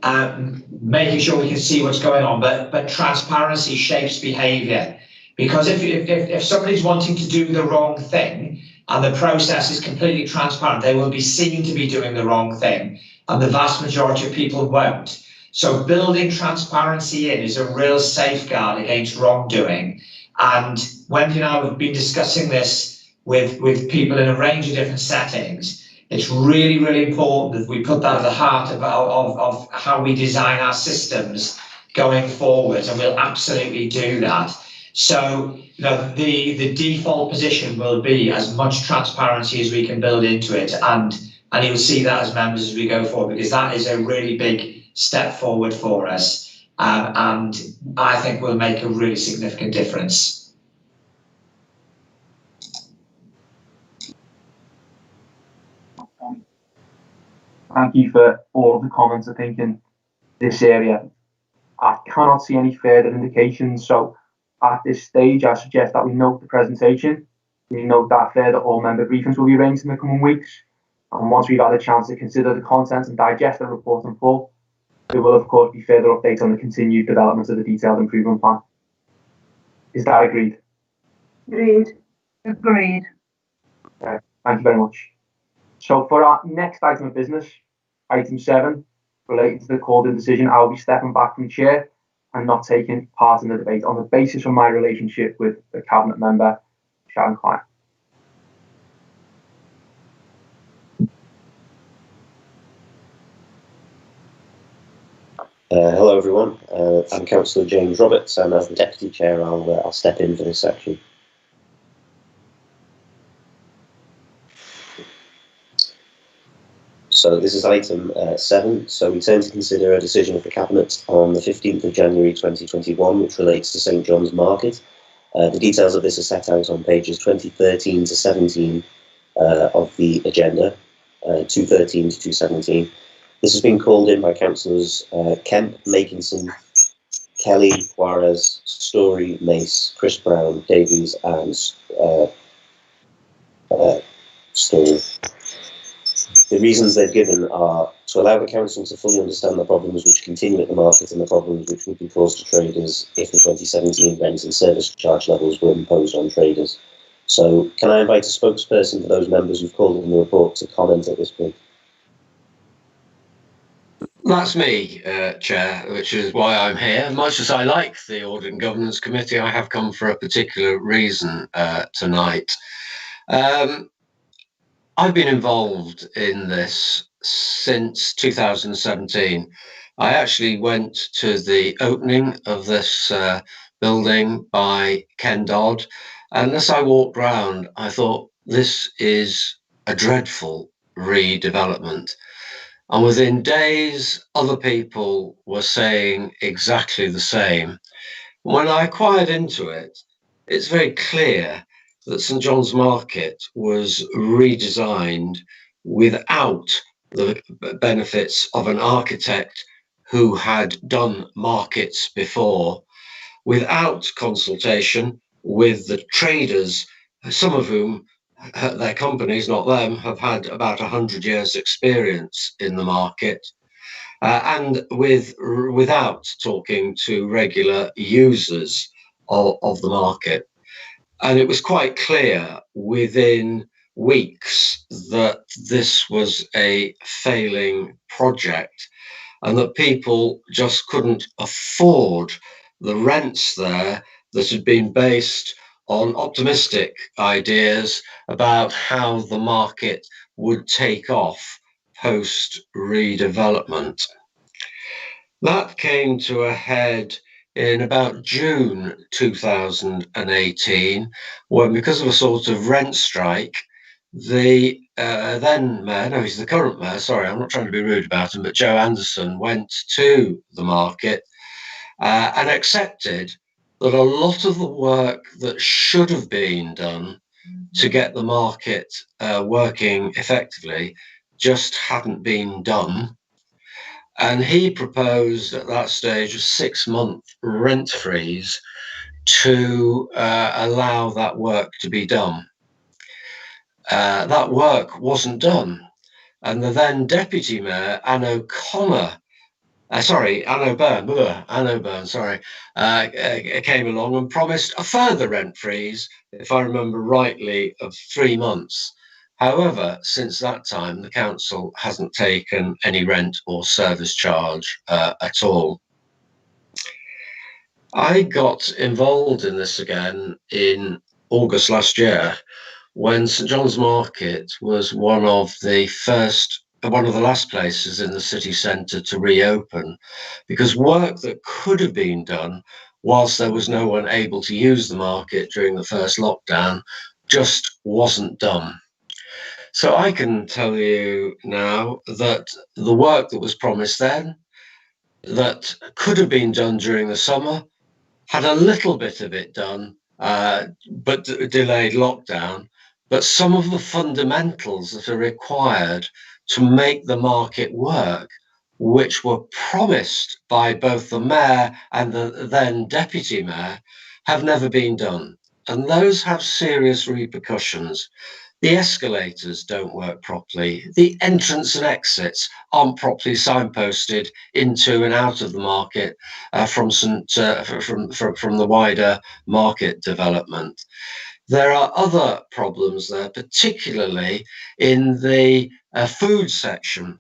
making sure we can see what's going on, but transparency shapes behaviour. Because if somebody's wanting to do the wrong thing and the process is completely transparent, they will be seen to be doing the wrong thing, and the vast majority of people won't. So building transparency in is a real safeguard against wrongdoing. And Wendy and I have been discussing this with people in a range of different settings. It's really, really important that we put that at the heart of how we design our systems going forward, and we'll absolutely do that. So, you know, the default position will be as much transparency as we can build into it, and you'll see that as members as we go forward, because that is a really big step forward for us, and I think will make a really significant difference. Thank you for all of the comments. I think in this area, I cannot see any further indications. So at this stage, I suggest that we note the presentation. We note that further all member briefings will be arranged in the coming weeks. And once we've had a chance to consider the content and digest the report in full, there will of course be further updates on the continued development of the detailed improvement plan. Is that agreed? Agreed. Agreed. Okay, thank you very much. So for our next item of business, item 7, relating to the called-in decision, I'll be stepping back from chair and not taking part in the debate on the basis of my relationship with the Cabinet member, Sharon Klein. Hello everyone, I'm Councillor James Roberts, and as the Deputy Chair I'll step in for this section. So this is item 7, so we turn to consider a decision of the Cabinet on the 15th of January 2021 which relates to St John's Market. The details of this are set out on pages 2013 to 17 of the agenda, 213 to 217. This has been called in by Councillors Kemp, Makinson, Kelly, Juarez, Story, Mace, Chris Brown, Davies and Story. The reasons they've given are to allow the Council to fully understand the problems which continue at the market and the problems which would be caused to traders if the 2017 rent and service charge levels were imposed on traders. So can I invite a spokesperson for those members who've called in the report to comment at this point? That's me, Chair, which is why I'm here. Much as I like the Audit and Governance Committee, I have come for a particular reason tonight. I've been involved in this since 2017. I actually went to the opening of this building by Ken Dodd, and as I walked round, I thought, this is a dreadful redevelopment. And within days, other people were saying exactly the same. When I inquired into it, it's very clear that St John's Market was redesigned without the benefits of an architect who had done markets before, without consultation with the traders, some of whom, their companies, not them, have had about 100 years experience in the market, and without talking to regular users of the market. And it was quite clear within weeks that this was a failing project and that people just couldn't afford the rents there that had been based on optimistic ideas about how the market would take off post redevelopment. That came to a head in about June 2018, when, because of a sort of rent strike, the then mayor, no, he's the current mayor, sorry, I'm not trying to be rude about him, but Joe Anderson went to the market and accepted that a lot of the work that should have been done to get the market working effectively just hadn't been done. And he proposed at that stage a 6-month rent freeze to allow that work to be done. That work wasn't done. And the then Deputy Mayor, Anne O'Connor, Anno Byrne, came along and promised a further rent freeze, if I remember rightly, of 3 months. However, since that time, the council hasn't taken any rent or service charge at all. I got involved in this again in August last year, when St John's Market was one of the last places in the city centre to reopen, because work that could have been done whilst there was no one able to use the market during the first lockdown just wasn't done. So I can tell you now that the work that was promised then, that could have been done during the summer, had a little bit of it done, but delayed lockdown. But some of the fundamentals that are required to make the market work, which were promised by both the mayor and the then deputy mayor, have never been done. And those have serious repercussions. The escalators don't work properly. The entrance and exits aren't properly signposted into and out of the market from the wider market development. There are other problems there, particularly in the food section,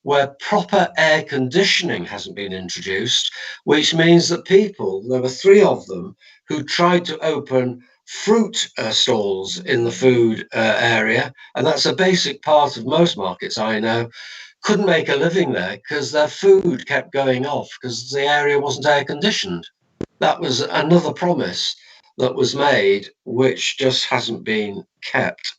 where proper air conditioning hasn't been introduced, which means that people, there were 3 of them, who tried to open fruit stalls in the food area, and that's a basic part of most markets I know, couldn't make a living there because their food kept going off because the area wasn't air conditioned. That was another promise that was made, which just hasn't been kept.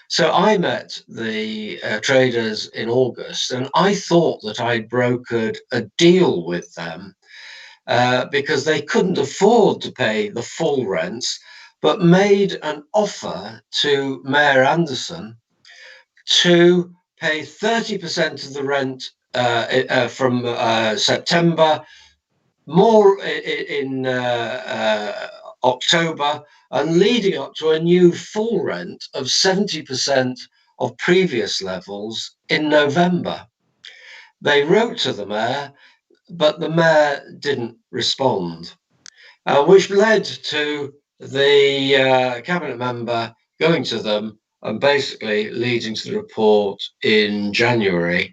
So I met the traders in August, and I thought that I'd brokered a deal with them because they couldn't afford to pay the full rents, but made an offer to Mayor Anderson to pay 30% of the rent from September, more in October, and leading up to a new full rent of 70% of previous levels in November. They wrote to the mayor, but the mayor didn't respond, which led to the cabinet member going to them and basically leading to the report in January,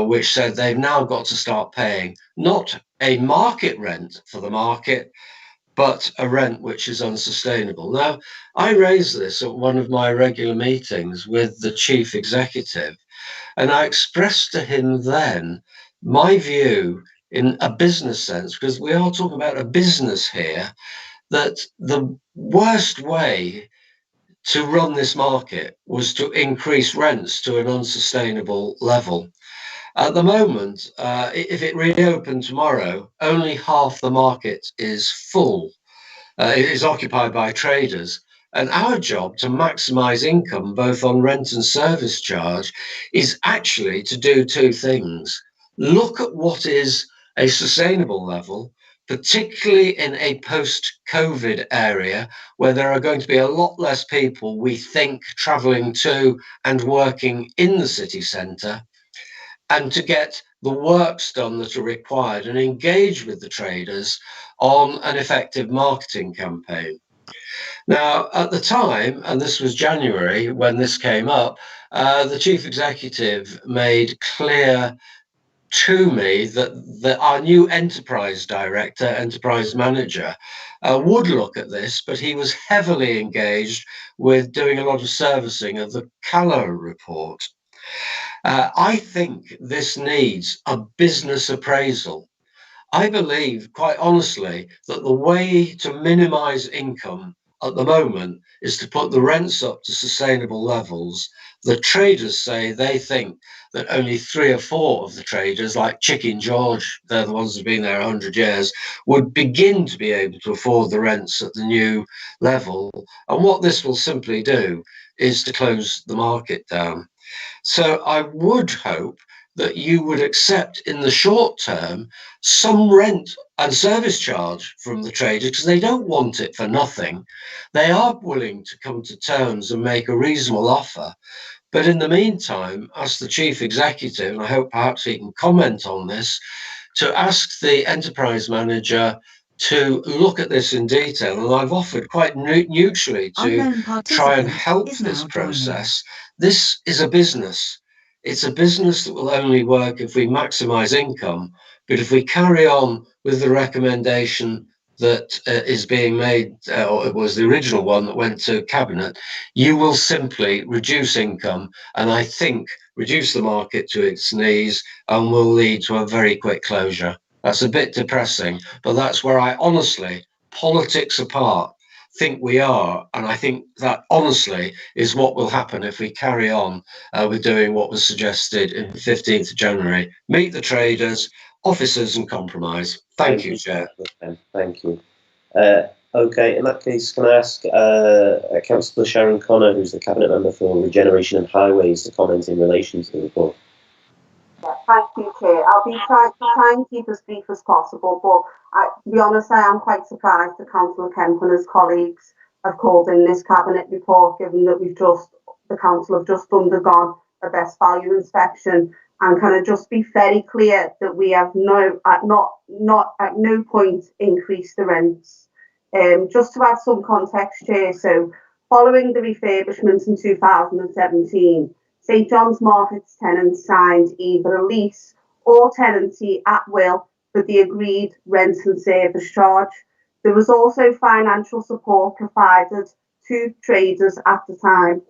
which said they've now got to start paying not a market rent for the market, but a rent which is unsustainable. Now, I raised this at one of my regular meetings with the chief executive, and I expressed to him then my view in a business sense, because we are talking about a business here, that the worst way to run this market was to increase rents to an unsustainable level. At the moment, if it reopened tomorrow, only half the market is full. It is occupied by traders. And our job to maximize income, both on rent and service charge, is actually to do 2 things. Look at what is a sustainable level, particularly in a post-COVID area where there are going to be a lot less people, we think, traveling to and working in the city centre, and to get the works done that are required and engage with the traders on an effective marketing campaign. Now, at the time, and this was January when this came up, the chief executive made clear to me that our new enterprise director, enterprise manager, would look at this, but he was heavily engaged with doing a lot of servicing of the Calla report. I think this needs a business appraisal. I believe, quite honestly, that the way to minimize income at the moment is to put the rents up to sustainable levels. The traders say they think that only 3 or 4 of the traders, like Chicken George, they're the ones who've been there 100 years, would begin to be able to afford the rents at the new level. And what this will simply do is to close the market down. So I would hope that you would accept in the short term some rent and service charge from the traders, because they don't want it for nothing. They are willing to come to terms and make a reasonable offer, But in the meantime, ask the chief executive, and I hope perhaps he can comment on this, to ask the enterprise manager to look at this in detail. And I've offered quite neutrally to try and help this process. This is a business. It's a business that will only work if we maximise income. But if we carry on with the recommendation that is being made, or it was the original one that went to Cabinet, you will simply reduce income and I think reduce the market to its knees and will lead to a very quick closure. That's a bit depressing, but that's where I honestly, politics apart, think we are. And I think that honestly is what will happen if we carry on with doing what was suggested in the 15th of January. Meet the traders, officers and compromise. Thank you, Chair. Thank you. Okay, in that case, can I ask Councillor Sharon Connor, who's the Cabinet Member for Regeneration and Highways, to comment in relation to the report? Yeah, thank you, Chair. I'll be trying and keep as brief as possible, but to be honest, I am quite surprised that Councillor Kemp and his colleagues have called in this Cabinet report, given that the Council have just undergone a best value inspection. And can I just be very clear that we have at no point increased the rents. Just to add some context here, so following the refurbishments in 2017, St John's Market's tenants signed either a lease or tenancy at will for the agreed rent and service charge. There was also financial support provided to traders at the time.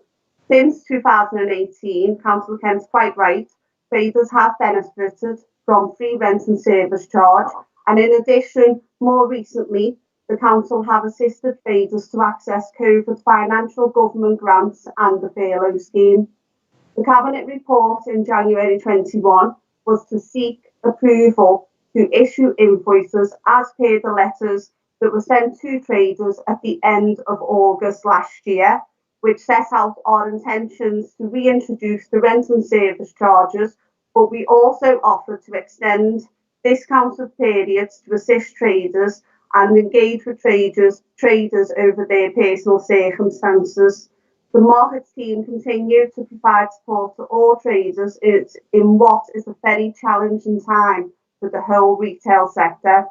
Since 2018, Councillor Kent's quite right, traders have benefited from free rent and service charge, and in addition, more recently, the Council have assisted traders to access COVID financial government grants and the furlough scheme. The Cabinet report in January 21 was to seek approval to issue invoices as per the letters that were sent to traders at the end of August last year, which set out our intentions to reintroduce the rent and service charges, but we also offered to extend discounted periods to assist traders and engage with traders over their personal circumstances. The markets team continued to provide support to all traders in what is a very challenging time for the whole retail sector.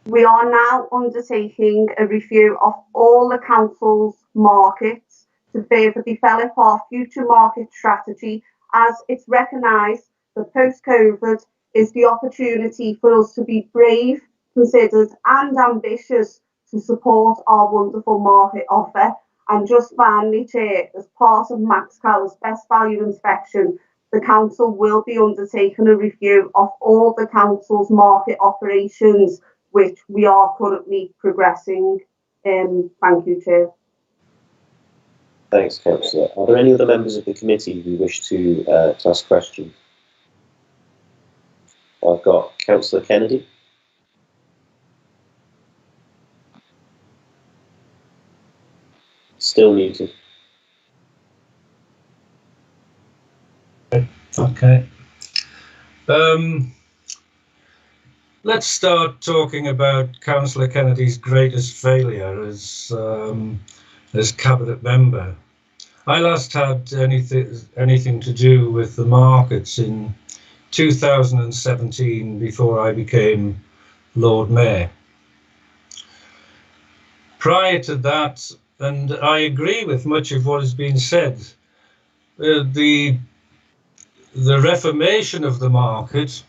We are now undertaking a review of all the Council's markets to further develop our future market strategy, as it's recognised that post-COVID is the opportunity for us to be brave, considered and ambitious to support our wonderful market offer. And just finally, Chair, as part of Max Caller's best value inspection, the Council will be undertaking a review of all the Council's market operations, which we are currently progressing. Thank you, Chair. Thanks, Councillor. Are there any other members of the committee who wish to ask questions? I've got Councillor Kennedy. Still muted. Okay. Let's start talking about Councillor Kennedy's greatest failure as Cabinet member. I last had anything to do with the markets in 2017 before I became Lord Mayor. Prior to that, and I agree with much of what has been said, the reformation of the market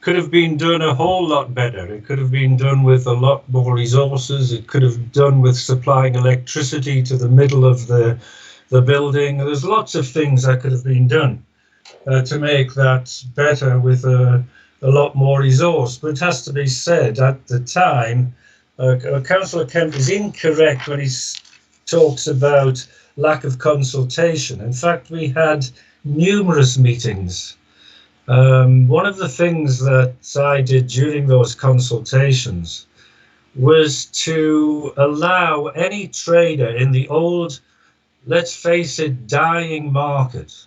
could have been done a whole lot better. It could have been done with a lot more resources. It could have done with supplying electricity to the middle of the building. There's lots of things that could have been done to make that better with a lot more resource. But it has to be said, at the time, Councillor Kemp is incorrect when he talks about lack of consultation. In fact, we had numerous meetings. One of the things that I did during those consultations was to allow any trader in the old, let's face it, dying market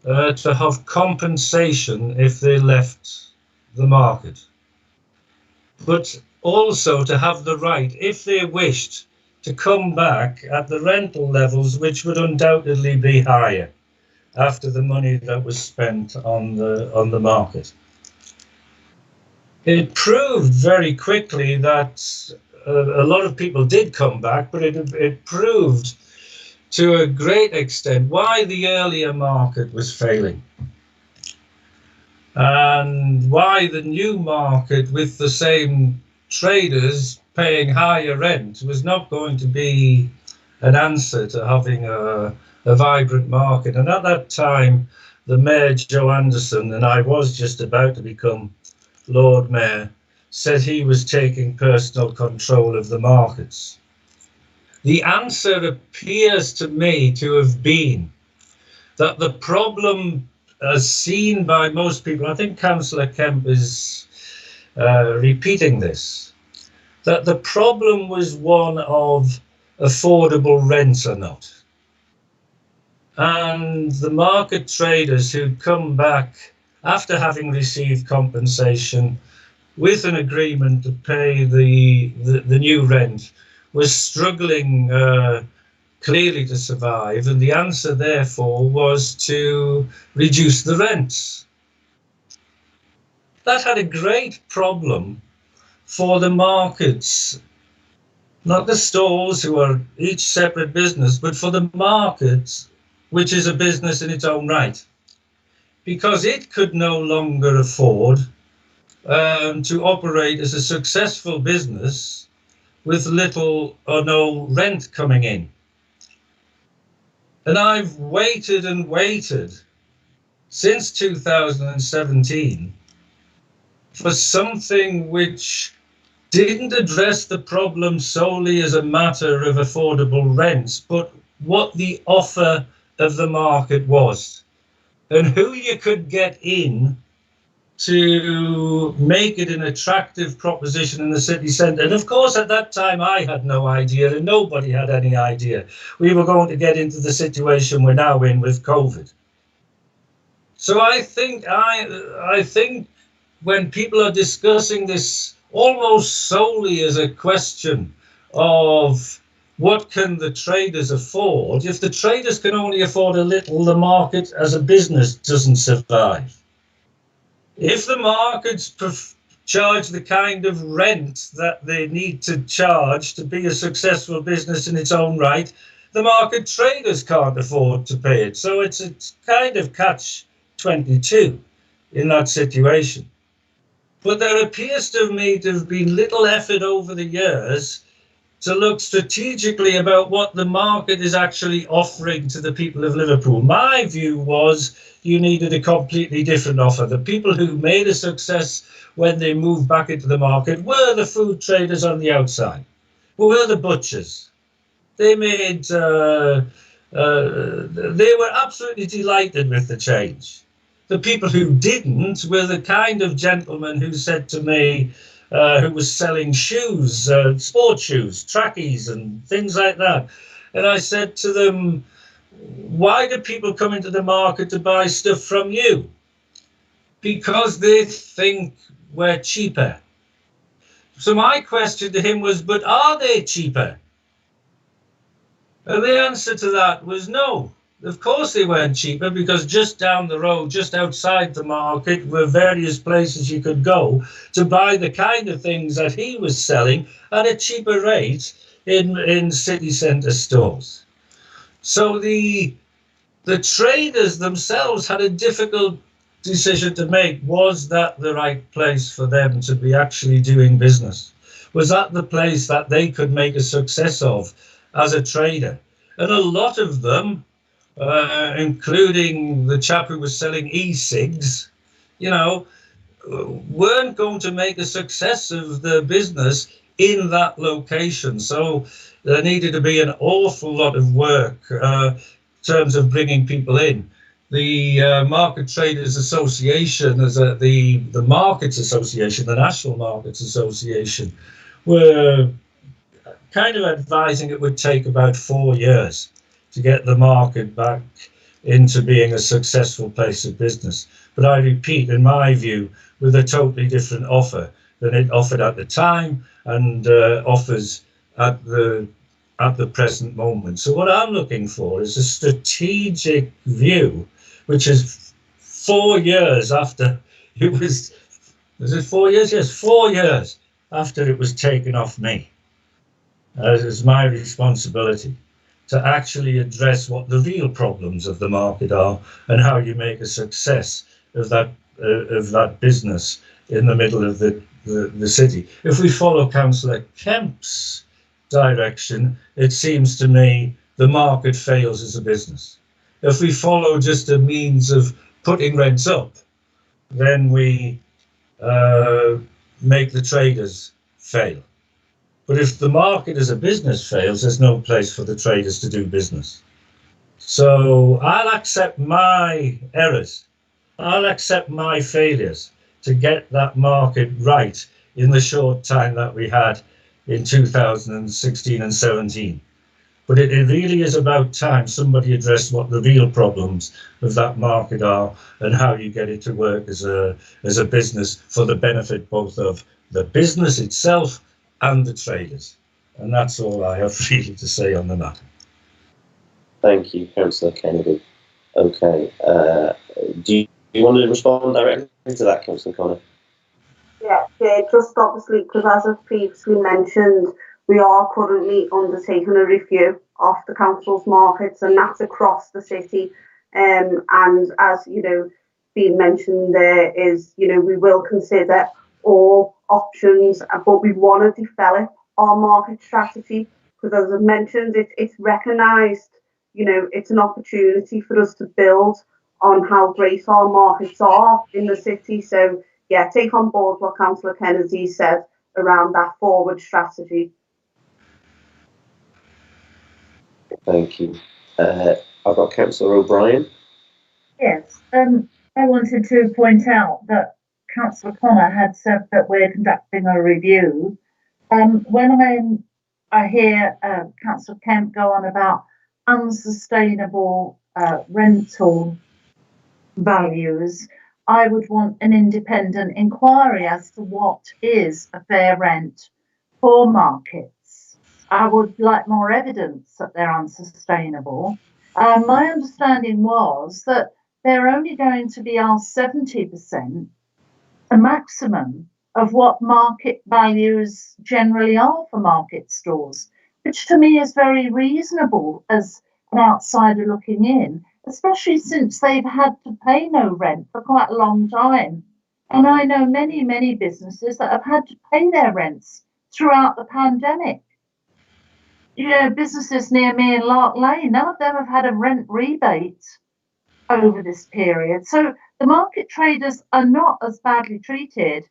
to have compensation if they left the market, but also to have the right, if they wished, to come back at the rental levels, which would undoubtedly be higher after the money that was spent on the market. It proved very quickly that a lot of people did come back, but it proved to a great extent why the earlier market was failing and why the new market with the same traders paying higher rent was not going to be an answer to having a vibrant market. And at that time, the Mayor, Joe Anderson, and I was just about to become Lord Mayor, said he was taking personal control of the markets. The answer appears to me to have been that the problem, as seen by most people, I think Councillor Kemp is repeating this, that the problem was one of affordable rents or not. And the market traders who'd come back after having received compensation with an agreement to pay the new rent was struggling clearly to survive, and the answer therefore was to reduce the rents. That had a great problem for the markets, not the stalls who are each separate business, but for the markets, which is a business in its own right, because it could no longer afford to operate as a successful business with little or no rent coming in. And I've waited and waited since 2017 for something which didn't address the problem solely as a matter of affordable rents, but what the offer of the market was and who you could get in to make it an attractive proposition in the city centre. And of course, at that time, I had no idea and nobody had any idea we were going to get into the situation we're now in with COVID. So I think when people are discussing this almost solely as a question of what can the traders afford, if the traders can only afford a little, the market as a business doesn't survive. If the markets charge the kind of rent that they need to charge to be a successful business in its own right, the market traders can't afford to pay it. So it's kind of catch-22 in that situation. But there appears to me to have been little effort over the years to look strategically about what the market is actually offering to the people of Liverpool. My view was you needed a completely different offer. The people who made a success when they moved back into the market were the food traders on the outside, were the butchers. They made, they were absolutely delighted with the change. The people who didn't were the kind of gentlemen who said to me, who was selling shoes, sports shoes, trackies and things like that. And I said to them, why do people come into the market to buy stuff from you? Because they think we're cheaper. So my question to him was, but are they cheaper? And the answer to that was no. Of course they weren't cheaper, because just down the road, just outside the market, were various places you could go to buy the kind of things that he was selling at a cheaper rate in city centre stores. So the traders themselves had a difficult decision to make. Was that the right place for them to be actually doing business? Was that the place that they could make a success of as a trader? And a lot of them, including the chap who was selling e-cigs, weren't going to make a success of the business in that location. So there needed to be an awful lot of work in terms of bringing people in. The Market Traders Association, the Markets Association, the National Markets Association, were kind of advising it would take about 4 years to get the market back into being a successful place of business. But I repeat, in my view, with a totally different offer than it offered at the time and offers at the at the present moment. So what I'm looking for is a strategic view, which is 4 years after it was it 4 years? Yes, 4 years after it was taken off me. It's my responsibility to actually address what the real problems of the market are and how you make a success of that business in the middle of the city. If we follow Councillor Kemp's direction, it seems to me the market fails as a business. If we follow just a means of putting rents up, then we make the traders fail. But if the market as a business fails, there's no place for the traders to do business. So I'll accept my errors. I'll accept my failures to get that market right in the short time that we had in 2016 and 17. But it really is about time somebody addressed what the real problems of that market are and how you get it to work as a business for the benefit both of the business itself and the traders. And that's all I have really to say on the matter. Thank you, Councillor Kennedy. Okay. Do you want to respond directly to that, Councillor Connor? Yeah, just obviously, because as I've previously mentioned, we are currently undertaking a review of the council's markets, and that's across the city. And as being mentioned, there is, we will consider all options, but we want to develop our market strategy because, as I've mentioned, it's recognised. It's an opportunity for us to build on how great our markets are in the city. So, yeah, take on board what Councillor Kennedy said around that forward strategy. Thank you. I've got Councillor O'Brien. Yes, I wanted to point out that Councillor Connor had said that we're conducting a review. When I hear Councillor Kemp go on about unsustainable rental values, I would want an independent inquiry as to what is a fair rent for markets. I would like more evidence that they're unsustainable. My understanding was that they're only going to be asked 70%, a maximum of what market values generally are for market stores, which to me is very reasonable as an outsider looking in, especially since they've had to pay no rent for quite a long time. And I know many, many businesses that have had to pay their rents throughout the pandemic. Businesses near me in Lark Lane, none of them have had a rent rebate over this period. So the market traders are not as badly treated,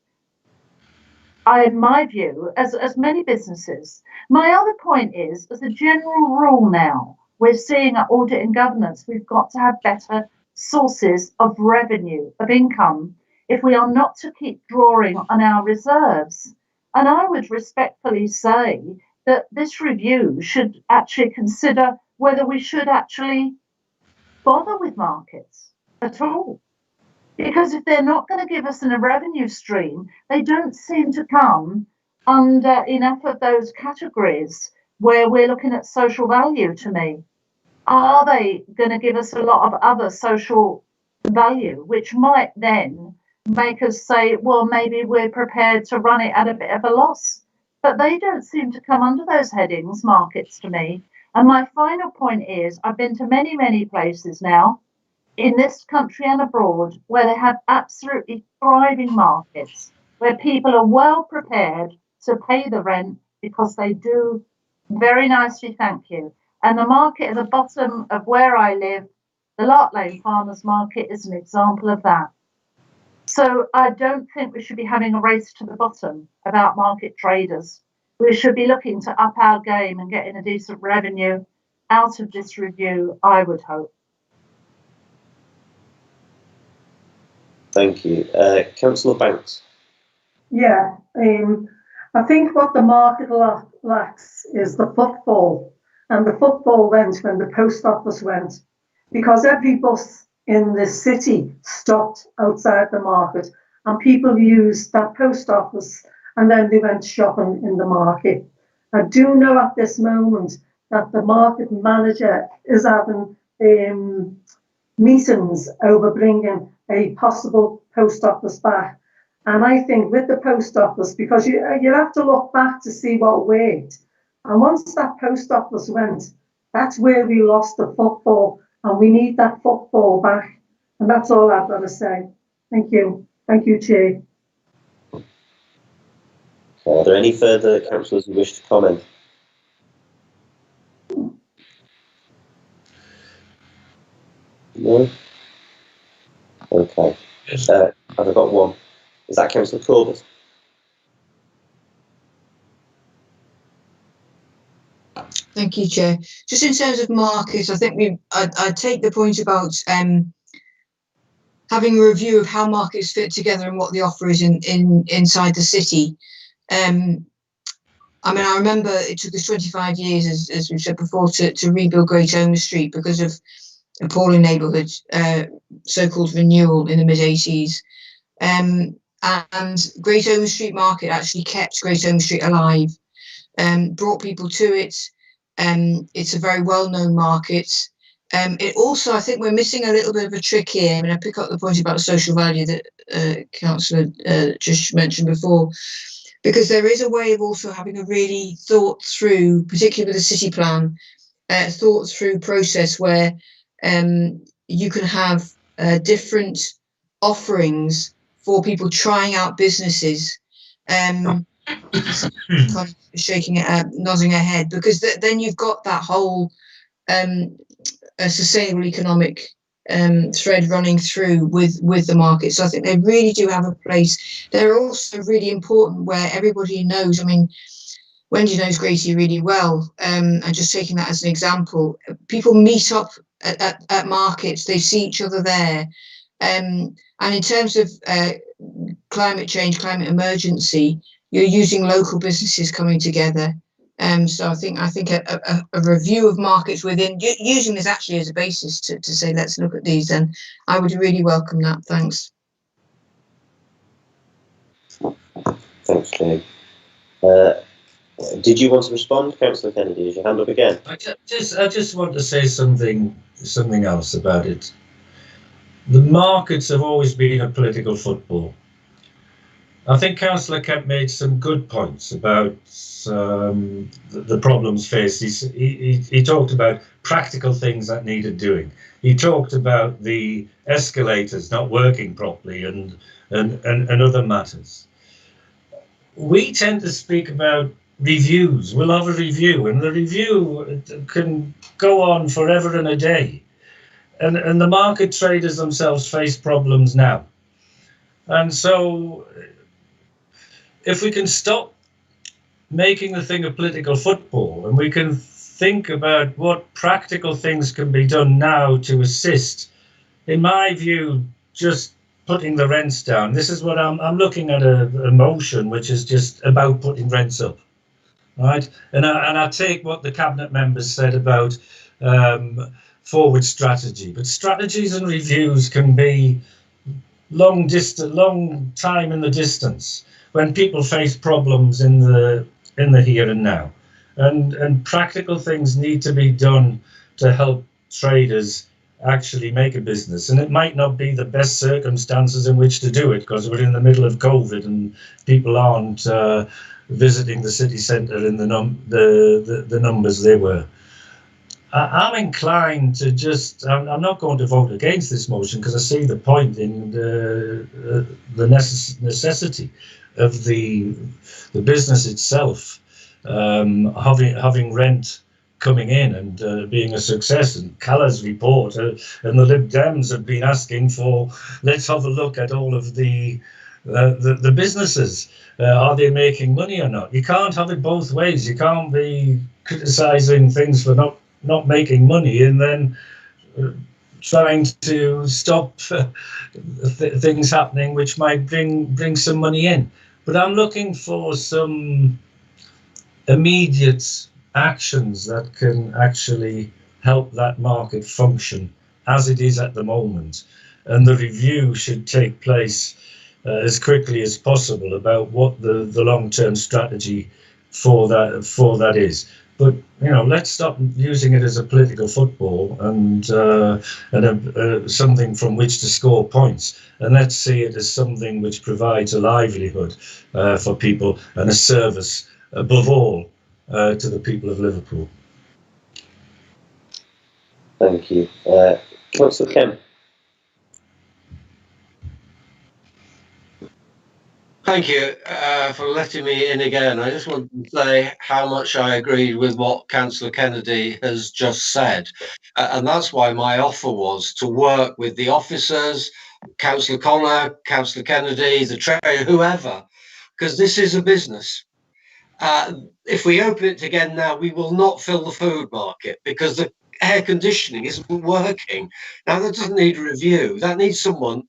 in my view, as many businesses. My other point is, as a general rule now, we're seeing at Audit and Governance, we've got to have better sources of revenue, of income, if we are not to keep drawing on our reserves. And I would respectfully say that this review should actually consider whether we should actually bother with markets at all. Because if they're not going to give us a revenue stream, they don't seem to come under enough of those categories where we're looking at social value to me. Are they going to give us a lot of other social value, which might then make us say, well, maybe we're prepared to run it at a bit of a loss? But they don't seem to come under those headings, markets, to me. And my final point is, I've been to many, many places now, in this country and abroad, where they have absolutely thriving markets, where people are well prepared to pay the rent because they do very nicely, thank you. And the market at the bottom of where I live, the Lark Lane Farmers Market, is an example of that. So I don't think we should be having a race to the bottom about market traders. We should be looking to up our game and getting a decent revenue out of this review, I would hope. Thank you. Councillor Banks. Yeah, I think what the market lacks is the footfall. And the footfall went when the post office went, because every bus in this city stopped outside the market and people used that post office and then they went shopping in the market. I do know at this moment that the market manager is having meetings over bringing a possible post office back. And I think with the post office, because you have to look back to see what worked. And once that post office went, that's where we lost the football, and we need that football back. And that's all I've got to say. Thank you. Thank you, Chair. Are there any further councillors who wish to comment? No? Okay. I've got one. Is that Councillor Corbett? Thank you, Chair. Just in terms of market, I think I take the point about having a review of how markets fit together and what the offer is inside the city. I mean, I remember it took us 25 years, as we've said before, to rebuild Great Ormond Street because of appalling neighbourhood, so-called renewal in the mid-80s. And Great Ormond Street Market actually kept Great Ormond Street alive, brought people to it. It's a very well-known market. It also, I think we're missing a little bit of a trick here. I mean, I pick up the point about the social value that Councillor just mentioned before, because there is a way of also having a really thought through, particularly with the city plan, thought through process where you can have different offerings for people trying out businesses. Kind of shaking it, nodding her head, because then you've got that whole a sustainable economic thread running through with the market. So I think they really do have a place. They're also really important where everybody knows. I mean, Wendy knows Gracie really well, and just taking that as an example, people meet up at markets, they see each other there. And in terms of climate change, climate emergency, you're using local businesses coming together. So I think a review of markets within, using this actually as a basis to say, let's look at these, then I would really welcome that. Thanks. Thanks, Jane. Did you want to respond, Councillor Kennedy? Is your hand up again? I just want to say something else about it. The markets have always been a political football. I think Councillor Kemp made some good points about the problems faced. He talked about practical things that needed doing. He talked about the escalators not working properly and other matters. We tend to speak about reviews. We'll have a review, and the review can go on forever and a day. And the market traders themselves face problems now. And so if we can stop making the thing a political football, and we can think about what practical things can be done now to assist, in my view, just putting the rents down. This is what I'm looking at a motion which is just about putting rents up, right? And I take what the cabinet members said about forward strategy, but strategies and reviews can be long time in the distance when people face problems in the here and now, and practical things need to be done to help traders actually make a business. And it might not be the best circumstances in which to do it, because we're in the middle of COVID and people aren't visiting the city centre in the numbers they were. I'm inclined to just, I'm not going to vote against this motion because I see the point in the necessity of the business itself having rent coming in and being a success. And Callaghan's report and the Lib Dems have been asking for, let's have a look at all of the businesses. Are they making money or not? You can't have it both ways. You can't be criticising things for not making money and then trying to stop things happening which might bring some money in. But I'm looking for some immediate actions that can actually help that market function as it is at the moment. And the review should take place as quickly as possible about what the long-term strategy for that is. But let's stop using it as a political football and something from which to score points, and let's see it as something which provides a livelihood for people and a service, above all, to the people of Liverpool. Thank you. Councillor Kemp. Thank you for letting me in again. I just want to say how much I agreed with what Councillor Kennedy has just said. And that's why my offer was to work with the officers, Councillor Connor, Councillor Kennedy, the Treasurer, whoever, because this is a business. If we open it again now, we will not fill the food market because the air conditioning isn't working. Now, that doesn't need a review. That needs someone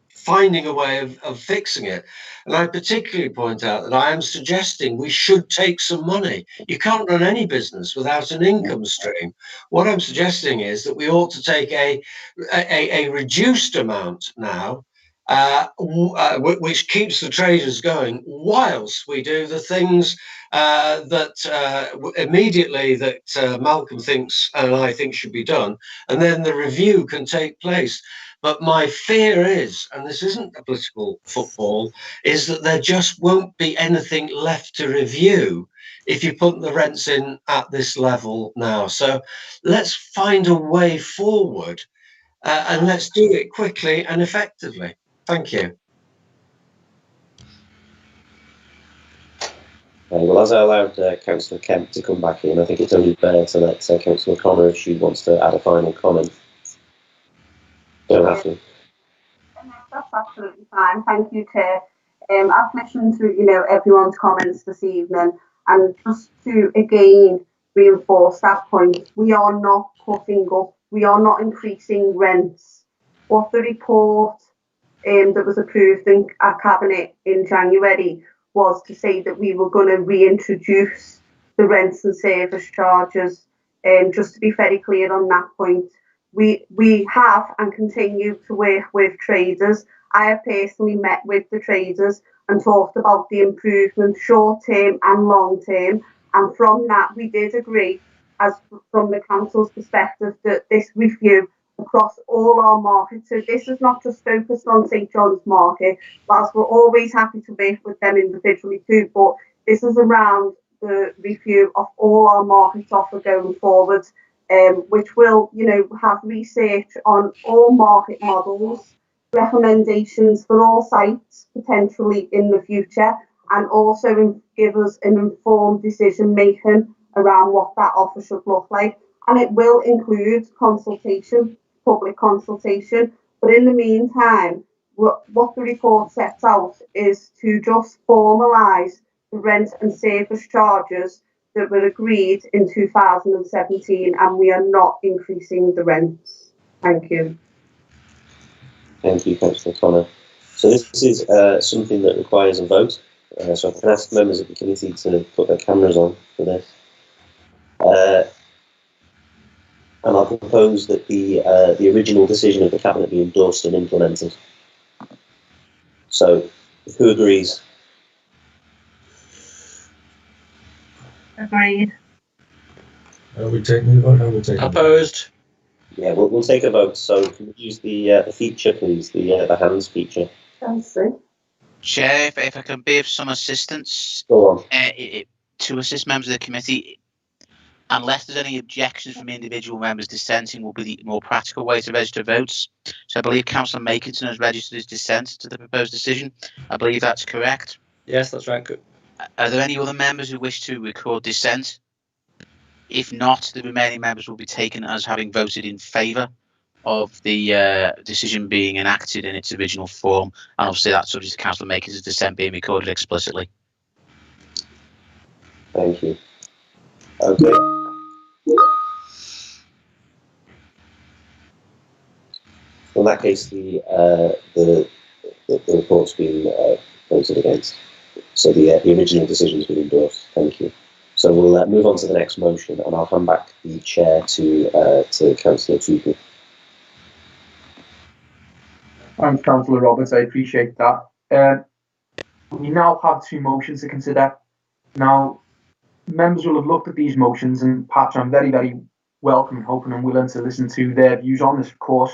finding a way of fixing it. And I particularly point out that I am suggesting we should take some money. You can't run any business without an income stream. What I'm suggesting is that we ought to take a reduced amount now, which keeps the traders going whilst we do the things immediately that Malcolm thinks and I think should be done, and then the review can take place. But my fear is, and this isn't a political football, is that there just won't be anything left to review if you put the rents in at this level now. So let's find a way forward and let's do it quickly and effectively. Thank you. Well, as I allowed Councillor Kemp to come back in, I think it's only fair to let Councillor Connor, if she wants to add a final comment. Don't have to. That's absolutely fine. Thank you, Chair. I've listened to everyone's comments this evening, and just to again reinforce that point, we are not cutting up, we are not increasing rents. What the report that was approved in our cabinet in January was to say that we were going to reintroduce the rents and service charges. Just to be very clear on that point, we have and continue to work with traders. I have personally met with the traders and talked about the improvement short term and long term, and from that we did agree, as from the council's perspective, that this review across all our markets, so this is not just focused on St John's Market, whilst we're always happy to work with them individually too, but this is around the review of all our markets offer going forward, which will, have research on all market models, recommendations for all sites potentially in the future, and also give us an informed decision making around what that offer should look like. And it will include consultation, public consultation. But in the meantime, what the report sets out is to just formalise the rent and service charges that were agreed in 2017, and we are not increasing the rents. Thank you. Thank you, Councillor Connor. So this is something that requires a vote. So I can ask members of the committee to put their cameras on for this. And I'll propose that the original decision of the Cabinet be endorsed and implemented. So, who agrees? Agreed. Are we taking the vote? Are we taking Opposed? Yeah, we'll take a vote. So, can we use the feature, please, the hands feature? Chair, if I can be of some assistance, Go on. To assist members of the committee, unless there's any objections from individual members dissenting, will be the more practical way to register votes. So I believe Councillor Makinson has registered his dissent to the proposed decision. I believe that's correct. Yes, that's right. Good. Are there any other members who wish to record dissent? If not, the remaining members will be taken as having voted in favour of the decision being enacted in its original form, and obviously that's subject to Councillor Makinson's dissent being recorded explicitly. Thank you. Okay. In that case, the report's been voted against. So the original decision's been endorsed. Thank you. So we'll move on to the next motion, and I'll hand back the chair to Councillor Toogood. Thanks, Councillor Roberts. I appreciate that. We now have two motions to consider. Now, members will have looked at these motions, and perhaps I'm very, very welcome and hoping and willing to listen to their views on this, of course.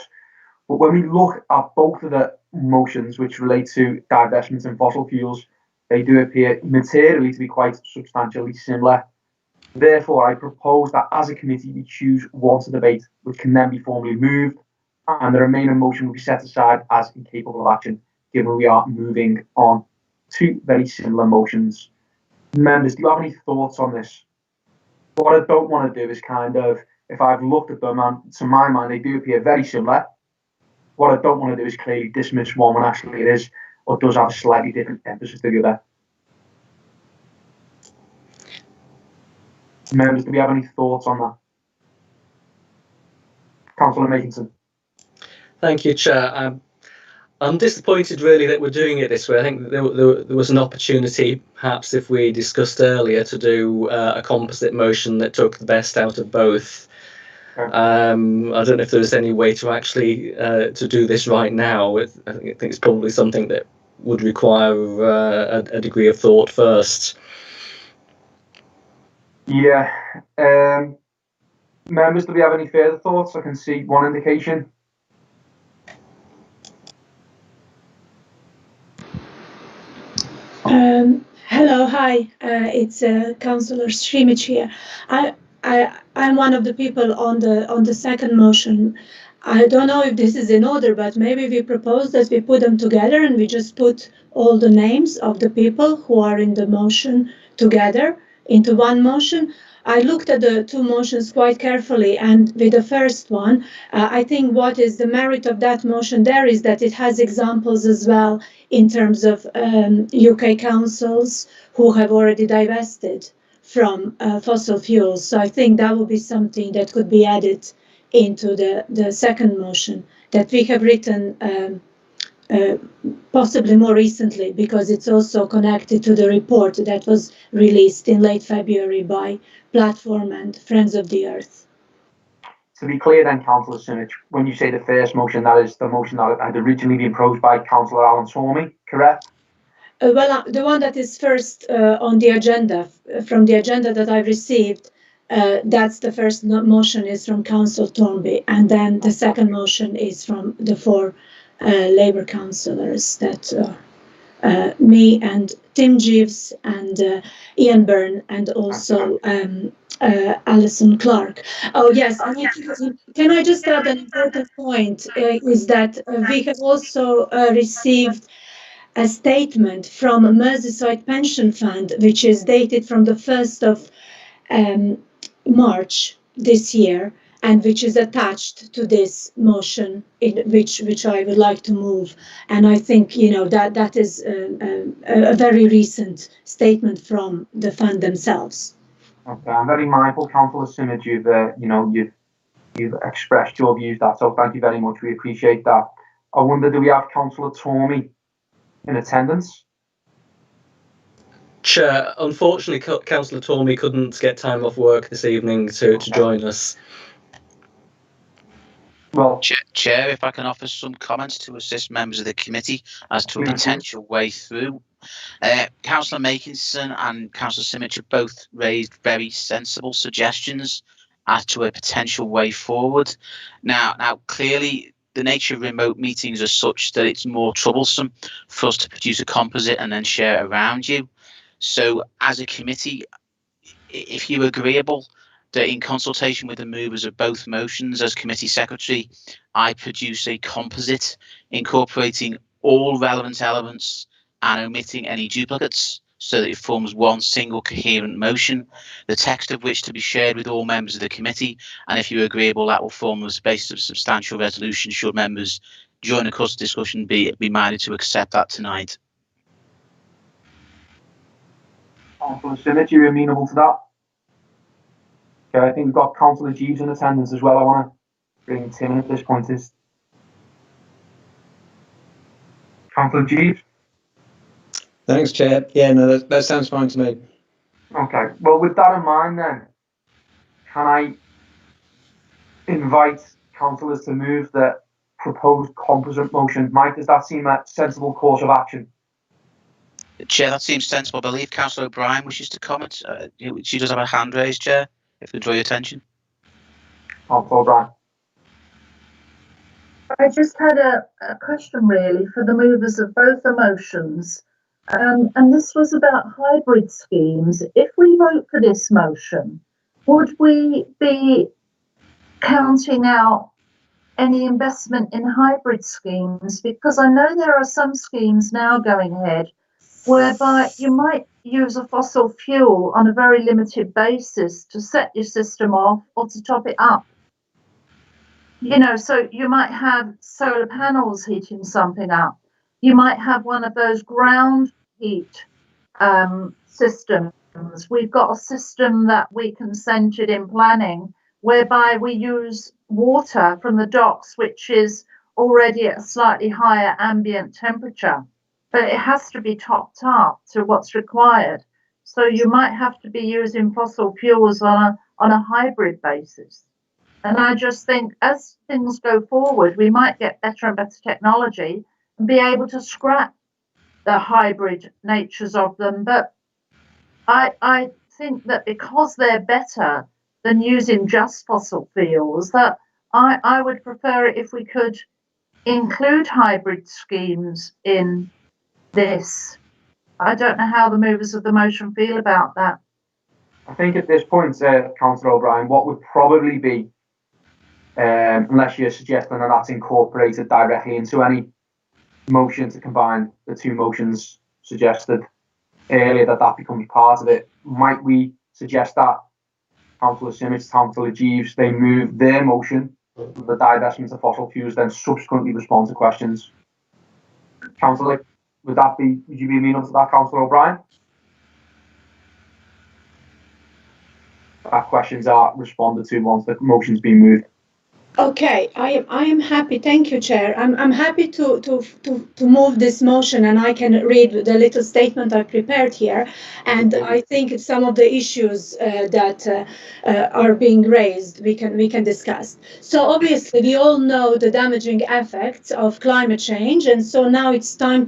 But when we look at both of the motions which relate to divestment and fossil fuels, they do appear materially to be quite substantially similar. Therefore, I propose that as a committee we choose one to debate, which can then be formally moved, and the remaining motion will be set aside as incapable of action, given we are moving on two very similar motions. Members, do you have any thoughts on this? What I don't want to do is kind of, if I've looked at them, and to my mind they do appear very similar, what I don't want to do is clearly dismiss one when actually it is, or does have a slightly different emphasis to the other. Members, do we have any thoughts on that? Councillor Makinson. Thank you, Chair. I'm disappointed really that we're doing it this way. I think there was an opportunity, perhaps if we discussed earlier, to do a composite motion that took the best out of both. I don't know if there's any way to actually to do this right now. I think it's probably something that would require a degree of thought first. Yeah. Members, do we have any further thoughts? I can see one indication. Hello, hi. It's Councillor Srimich here. I'm one of the people on the second motion. I don't know if this is in order, but maybe we propose that we put them together and we just put all the names of the people who are in the motion together into one motion. I looked at the two motions quite carefully, and with the first one, I think what is the merit of that motion there is that it has examples as well in terms of UK councils who have already divested from fossil fuels. So I think that would be something that could be added into the second motion that we have written possibly more recently, because it's also connected to the report that was released in late February by Platform and Friends of the Earth. To be clear then, Councillor Simic, when you say the first motion, that is the motion that had originally been proposed by Councillor Alan Tormey, correct? Well, the one that is first on the agenda, from the agenda that I received, that's the first motion is from Councillor Tormey, and then the second motion is from the four Labour councillors, that me and Tim Jeeves and Ian Byrne and also Alison Clark. Oh yes, can I just add an important point, is that we have also received a statement from Merseyside Pension Fund, which is dated from the 1st of March this year, and which is attached to this motion, which I would like to move. And I think that is a very recent statement from the fund themselves. Okay, I'm very mindful, Councillor Simic, you've expressed your views that, so thank you very much. We appreciate that. I wonder, do we have Councillor Tormey in attendance? Chair, unfortunately, Councillor Tormey couldn't get time off work this evening to join us. Well, Chair, if I can offer some comments to assist members of the committee as to a potential way through. Councillor Makinson and Councillor Simic have both raised very sensible suggestions as to a potential way forward. Now, clearly, the nature of remote meetings are such that it's more troublesome for us to produce a composite and then share it around you. So, as a committee, if you're agreeable that in consultation with the movers of both motions as committee secretary, I produce a composite incorporating all relevant elements and omitting any duplicates so that it forms one single coherent motion, the text of which to be shared with all members of the committee, and if you're agreeable, that will form the basis of substantial resolution should members during the course of discussion be minded to accept that tonight. Councillor Simic, you're amenable to that? Okay, I think we've got Councillor Jeeves in attendance as well. I want to bring Tim in at this point. Is Councillor Jeeves? Thanks, Chair. Yeah, no, that sounds fine to me. Okay, well, with that in mind then, can I invite councillors to move the proposed composite motion? Mike, does that seem a sensible course of action? Chair, that seems sensible. I believe Councillor O'Brien wishes to comment. She does have a hand raised, Chair, if I could draw your attention. Councillor O'Brien. I just had a question really for the movers of both the motions. And this was about hybrid schemes. If we vote for this motion, would we be counting out any investment in hybrid schemes? Because I know there are some schemes now going ahead whereby you might use a fossil fuel on a very limited basis to set your system off or to top it up. You know, so you might have solar panels heating something up. You might have one of those ground heat systems. We've got a system that we consented in planning whereby we use water from the docks, which is already at a slightly higher ambient temperature, but it has to be topped up to what's required. So you might have to be using fossil fuels on a hybrid basis. And I just think as things go forward, we might get better and better technology and be able to scrap the hybrid natures of them. But I think that because they're better than using just fossil fuels, that I would prefer it if we could include hybrid schemes in this. I don't know how the movers of the motion feel about that. I think at this point, Councillor O'Brien, what would probably be, unless you're suggesting that that's incorporated directly into any motion to combine the two motions suggested earlier, that becomes part of it, might we suggest that Councillor Simic, Councillor Jeeves, they move their motion, the divestment of fossil fuels, then subsequently respond to questions? Councillor, would you be amenable to that, Councillor O'Brien? That questions are responded to once the motion's been moved. Okay, I am happy. Thank you, Chair. I'm happy to move this motion, and I can read the little statement I prepared here. And I think some of the issues that are being raised we can discuss. So obviously we all know the damaging effects of climate change, and so now it's time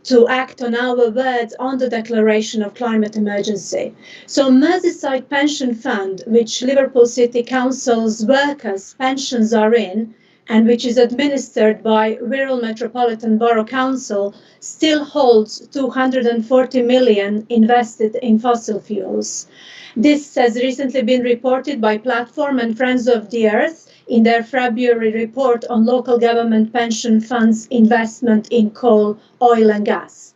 to act on our words on the declaration of climate emergency. So Merseyside Pension Fund, which Liverpool City Council's workers' pensions are in, and which is administered by Wirral Metropolitan Borough Council, still holds 240 million invested in fossil fuels. This has recently been reported by Platform and Friends of the Earth in their February report on local government pension funds' investment in coal, oil and gas.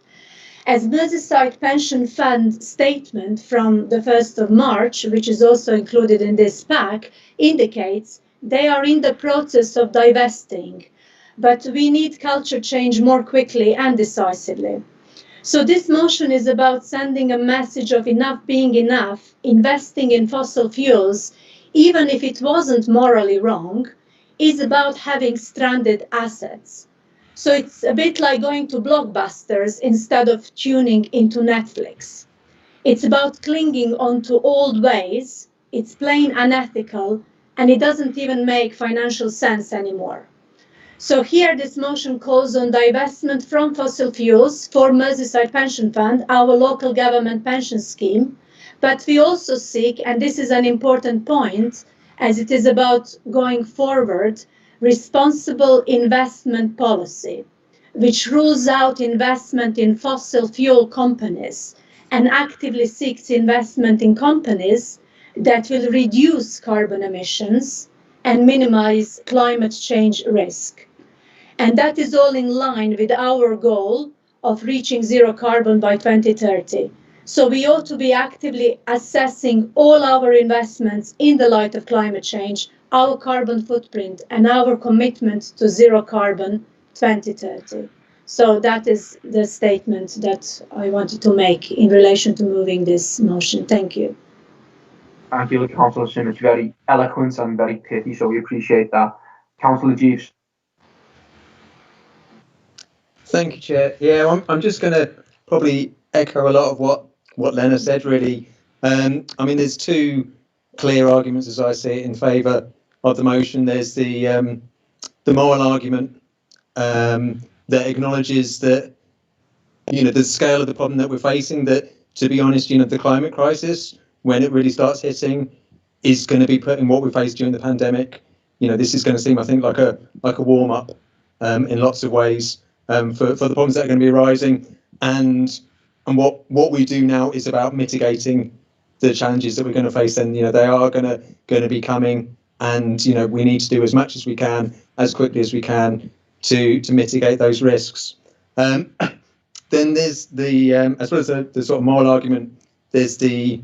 As Merseyside Pension Fund statement from the 1st of March, which is also included in this pack, indicates they are in the process of divesting, but we need culture change more quickly and decisively. So this motion is about sending a message of enough being enough, investing in fossil fuels, even if it wasn't morally wrong, is about having stranded assets. So it's a bit like going to Blockbusters instead of tuning into Netflix. It's about clinging onto old ways, it's plain unethical, and it doesn't even make financial sense anymore. So here this motion calls on divestment from fossil fuels for Merseyside Pension Fund, our local government pension scheme. But we also seek, and this is an important point, as it is about going forward, responsible investment policy, which rules out investment in fossil fuel companies and actively seeks investment in companies that will reduce carbon emissions and minimize climate change risk. And that is all in line with our goal of reaching zero carbon by 2030. So we ought to be actively assessing all our investments in the light of climate change, our carbon footprint, and our commitment to zero carbon 2030. So that is the statement that I wanted to make in relation to moving this motion. Thank you. Thank you, Councillor Simic. Very eloquent and very pithy, so we appreciate that. Councillor Jeeves. Thank you, Chair. Yeah, I'm just going to probably echo a lot of what Lena said, really. I mean, there's two clear arguments, as I see it, in favour of the motion. There's the moral argument that acknowledges that the scale of the problem that we're facing, that, to be honest, the climate crisis, when it really starts hitting, is going to be putting what we faced during the pandemic. This is going to seem, I think, like a warm up in lots of ways for the problems that are going to be arising. And what we do now is about mitigating the challenges that we're going to face. And they are going to be coming, and we need to do as much as we can, as quickly as we can, to mitigate those risks. Then there's the as well as the sort of moral argument, there's the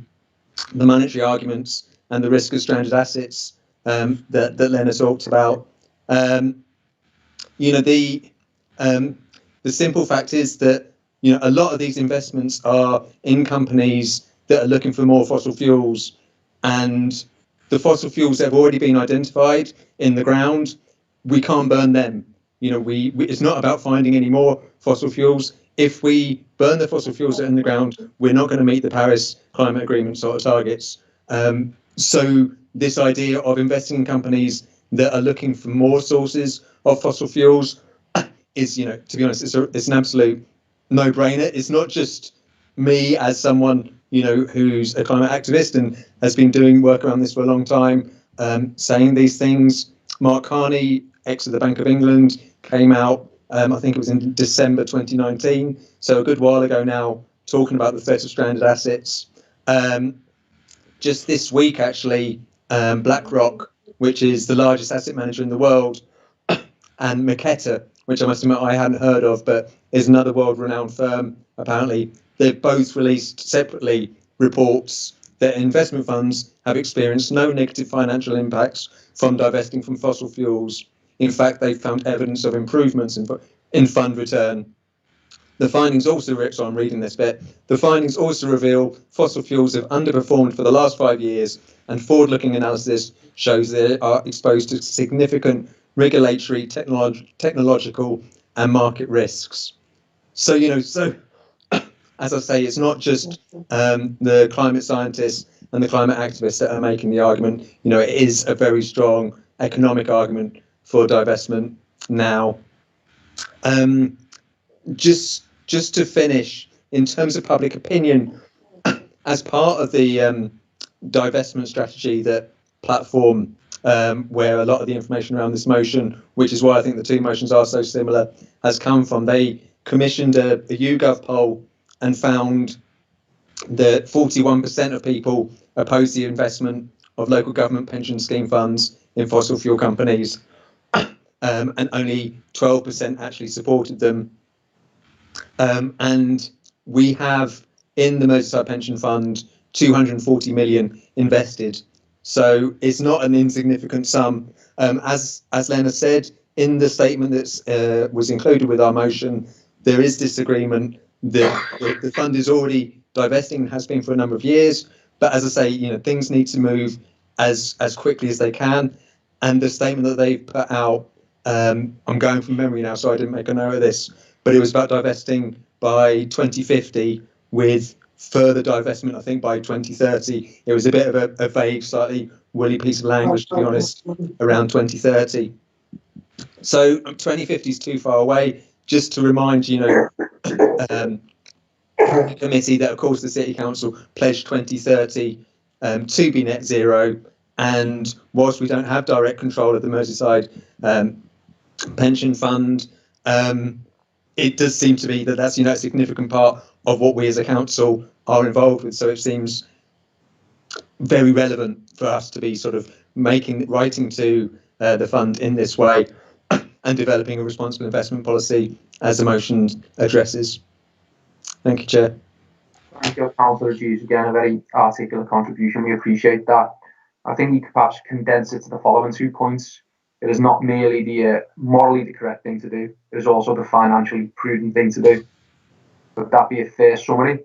monetary arguments and the risk of stranded assets that Lena talked about. The simple fact is that a lot of these investments are in companies that are looking for more fossil fuels, and the fossil fuels that have already been identified in the ground, we can't burn them. It's not about finding any more fossil fuels. If we burn the fossil fuels that are in the ground, we're not going to meet the Paris Climate Agreement sort of targets. So this idea of investing in companies that are looking for more sources of fossil fuels is, to be honest, it's an absolute no-brainer. It's not just me as someone, who's a climate activist and has been doing work around this for a long time, saying these things. Mark Carney, ex of the Bank of England, came out, I think it was in December 2019, so a good while ago now, talking about the threat of stranded assets. Just this week, actually, BlackRock, which is the largest asset manager in the world, and Maketa, which I must admit I hadn't heard of, but is another world-renowned firm, apparently, they've both released separately reports that investment funds have experienced no negative financial impacts from divesting from fossil fuels. In fact, they've found evidence of improvements in fund return. The findings also, so I'm reading this bit, the findings also reveal fossil fuels have underperformed for the last 5 years, and forward-looking analysis shows they are exposed to significant regulatory, technological, and market risks. So, as I say, it's not just the climate scientists and the climate activists that are making the argument. It is a very strong economic argument for divestment now. Just to finish, in terms of public opinion, as part of the divestment strategy that Platform, where a lot of the information around this motion, which is why I think the two motions are so similar, has come from, they commissioned a YouGov poll and found that 41% of people oppose the investment of local government pension scheme funds in fossil fuel companies, and only 12% actually supported them. And we have in the Merseyside Pension Fund 240 million invested. So it's not an insignificant sum. As Lena said, in the statement that was included with our motion, there is disagreement that the fund is already divesting, has been for a number of years. But as I say, things need to move as quickly as they can. And the statement that they've put out, I'm going from memory now, so I didn't make a note of this, but it was about divesting by 2050 with further divestment, I think, by 2030. It was a bit of a vague, slightly woolly piece of language, to be honest, around 2030. So 2050 is too far away. Just to remind, the committee that, of course, the City Council pledged 2030 to be net zero. And whilst we don't have direct control of the Merseyside pension fund, it does seem to be that that's a significant part of what we as a council are involved with. So it seems very relevant for us to be sort of writing to the fund in this way and developing a responsible investment policy as the motion addresses. Thank you, Chair. Thank you, Councillor Hughes. Again, a very articulate contribution. We appreciate that. I think we could perhaps condense it to the following 2 points. It is not merely the morally the correct thing to do, it is also the financially prudent thing to do. Would that be a fair summary?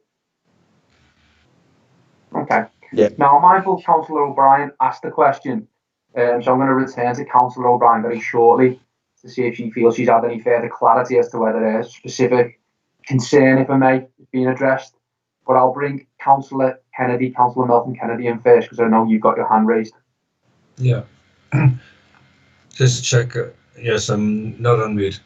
Okay. Yeah. Now, mindful Councillor O'Brien asked the question, so I'm going to return to Councillor O'Brien very shortly to see if she feels she's had any further clarity as to whether a specific concern, if I may, is being addressed. But I'll bring Councillor Melton Kennedy in first, because I know you've got your hand raised. Yeah. Just check. Yes, I'm not on mute.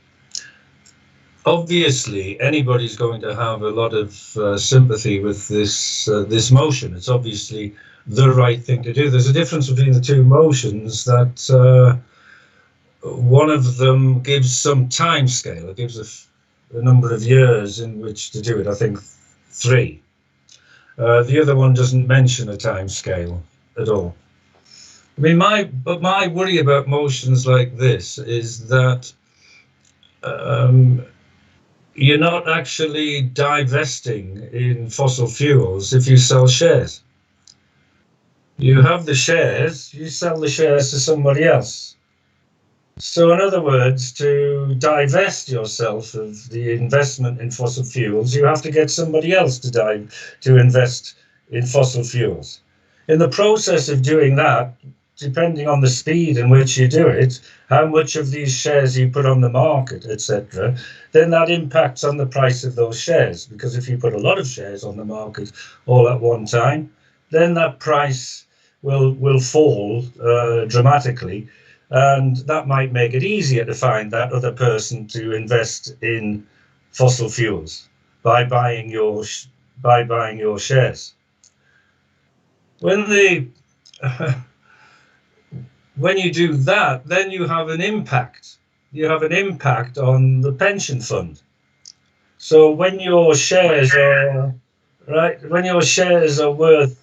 obviously anybody's going to have a lot of sympathy with this motion. It's obviously the right thing to do. There's a difference between the two motions, that one of them gives some time scale. It gives a number of years in which to do it, I think 3. The other one doesn't mention a time scale at all. I mean, my worry about motions like this is that you're not actually divesting in fossil fuels if you sell shares. You have the shares, you sell the shares to somebody else. So in other words, to divest yourself of the investment in fossil fuels, you have to get somebody else to invest in fossil fuels. In the process of doing that, depending on the speed in which you do it, how much of these shares you put on the market, etc., then that impacts on the price of those shares. Because if you put a lot of shares on the market all at one time, then that price will fall dramatically, and that might make it easier to find that other person to invest in fossil fuels by buying your shares. When you do that, then you have an impact. You have an impact on the pension fund. So when your shares are worth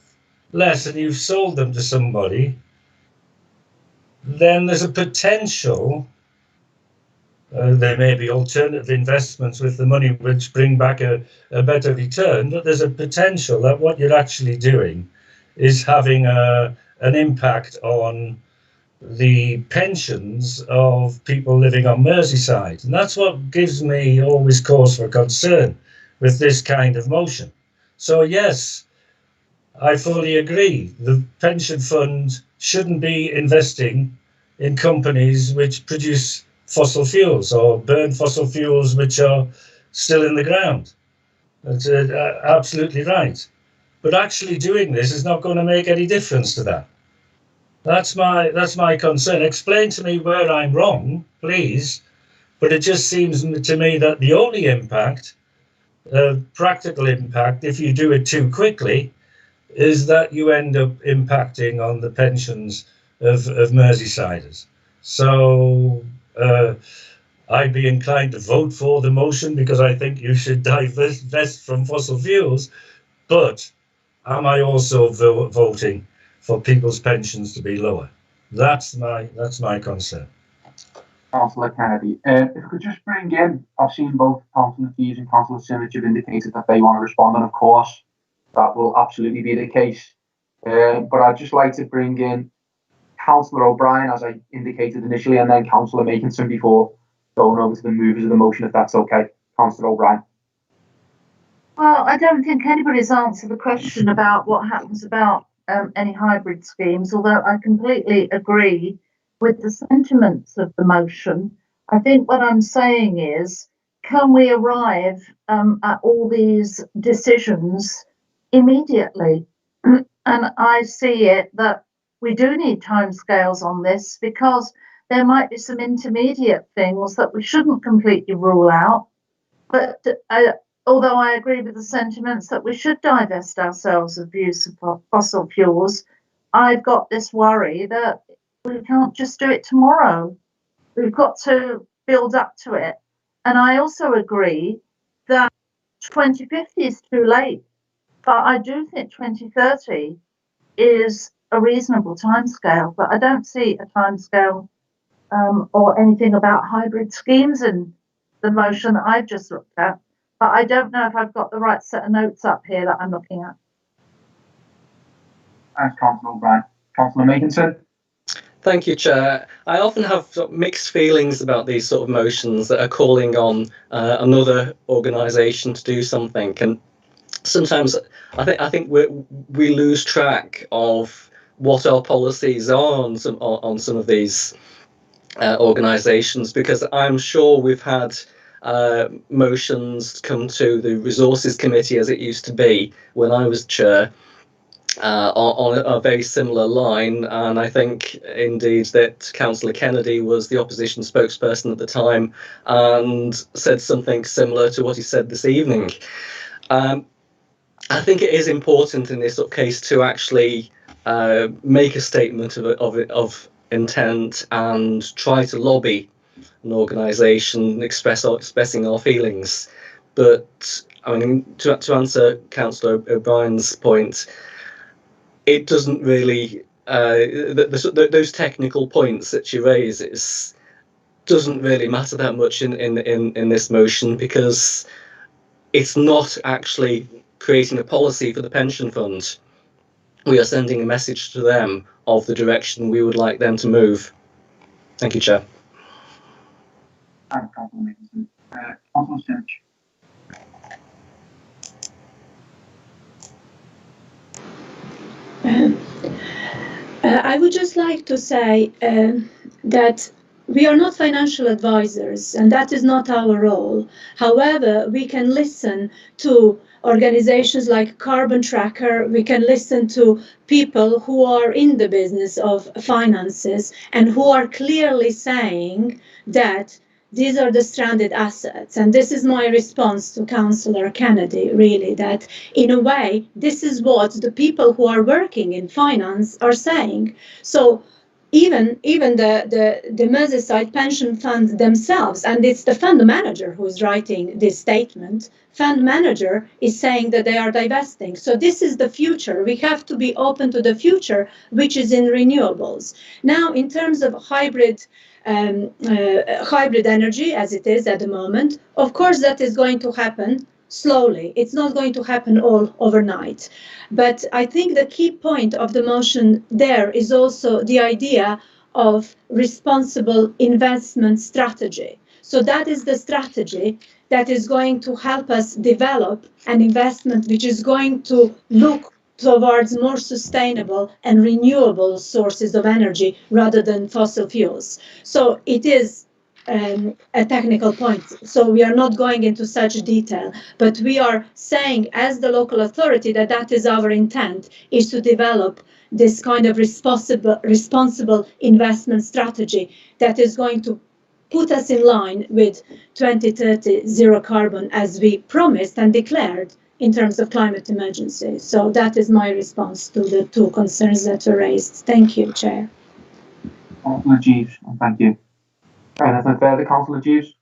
less and you've sold them to somebody, then there's a potential. There may be alternative investments with the money which bring back a better return, but there's a potential that what you're actually doing is having an impact on the pensions of people living on Merseyside. And that's what gives me always cause for concern with this kind of motion. So yes, I fully agree. The pension fund shouldn't be investing in companies which produce fossil fuels or burn fossil fuels which are still in the ground. That's absolutely right. But actually doing this is not going to make any difference to that. That's my concern. Explain to me where I'm wrong, please. But it just seems to me that the only impact, practical impact, if you do it too quickly, is that you end up impacting on the pensions of Merseysiders. So I'd be inclined to vote for the motion because I think you should divest from fossil fuels. But am I also voting for people's pensions to be lower? That's my concern. Councillor Kennedy, if I could just bring in, I've seen both Councillor Keys and Councillor Simic have indicated that they want to respond, and of course that will absolutely be the case. But I'd just like to bring in Councillor O'Brien, as I indicated initially, and then Councillor Makinson before going over to the movers of the motion, if that's okay. Councillor O'Brien. Well, I don't think anybody's answered the question about what happens about any hybrid schemes, although I completely agree with the sentiments of the motion. I think what I'm saying is, can we arrive at all these decisions immediately? And I see it that we do need timescales on this, because there might be some intermediate things that we shouldn't completely rule out. But although I agree with the sentiments that we should divest ourselves of use of fossil fuels, I've got this worry that we can't just do it tomorrow. We've got to build up to it. And I also agree that 2050 is too late, but I do think 2030 is a reasonable timescale. But I don't see a timescale or anything about hybrid schemes in the motion that I've just looked at. But I don't know if I've got the right set of notes up here that I'm looking at. Thanks, Councillor O'Brien. Councillor Makinson. Thank you, Chair. I often have sort of mixed feelings about these sort of motions that are calling on another organisation to do something, and sometimes I think we lose track of what our policies are on some of these organisations, because I'm sure we've had motions come to the Resources Committee, as it used to be when I was chair, on a very similar line, and I think indeed that Councillor Kennedy was the opposition spokesperson at the time and said something similar to what he said this evening. I think it is important in this case to actually make a statement of intent and try to lobby an organisation expressing our feelings. But I mean, to answer Councillor O'Brien's point, it doesn't really those technical points that she raises doesn't really matter that much in this motion, because it's not actually creating a policy for the pension fund. We are sending a message to them of the direction we would like them to move. Thank you, Chair. Thanks, Councillor Nicholson. Councillor Sturridge. I would just like to say that we are not financial advisors, and that is not our role. However, we can listen to organizations like Carbon Tracker, we can listen to people who are in the business of finances and who are clearly saying that these are the stranded assets. And this is my response to Councillor Kennedy, really, that in a way, this is what the people who are working in finance are saying. So even the Merseyside Pension Fund themselves, and it's the fund manager who is writing this statement, fund manager is saying that they are divesting. So this is the future. We have to be open to the future, which is in renewables. Now, in terms of hybrid energy, as it is at the moment, of course that is going to happen slowly. It's not going to happen all overnight. But I think the key point of the motion there is also the idea of responsible investment strategy. So that is the strategy that is going to help us develop an investment which is going to look towards more sustainable and renewable sources of energy rather than fossil fuels. So it is a technical point. So we are not going into such detail, but we are saying as the local authority that that is our intent, is to develop this kind of responsible investment strategy that is going to put us in line with 2030 zero carbon as we promised and declared in terms of climate emergency. So that is my response to the two concerns that were raised. Thank you, Chair. Councillor Jeeves, thank you. Anything further, Councillor Jeeves?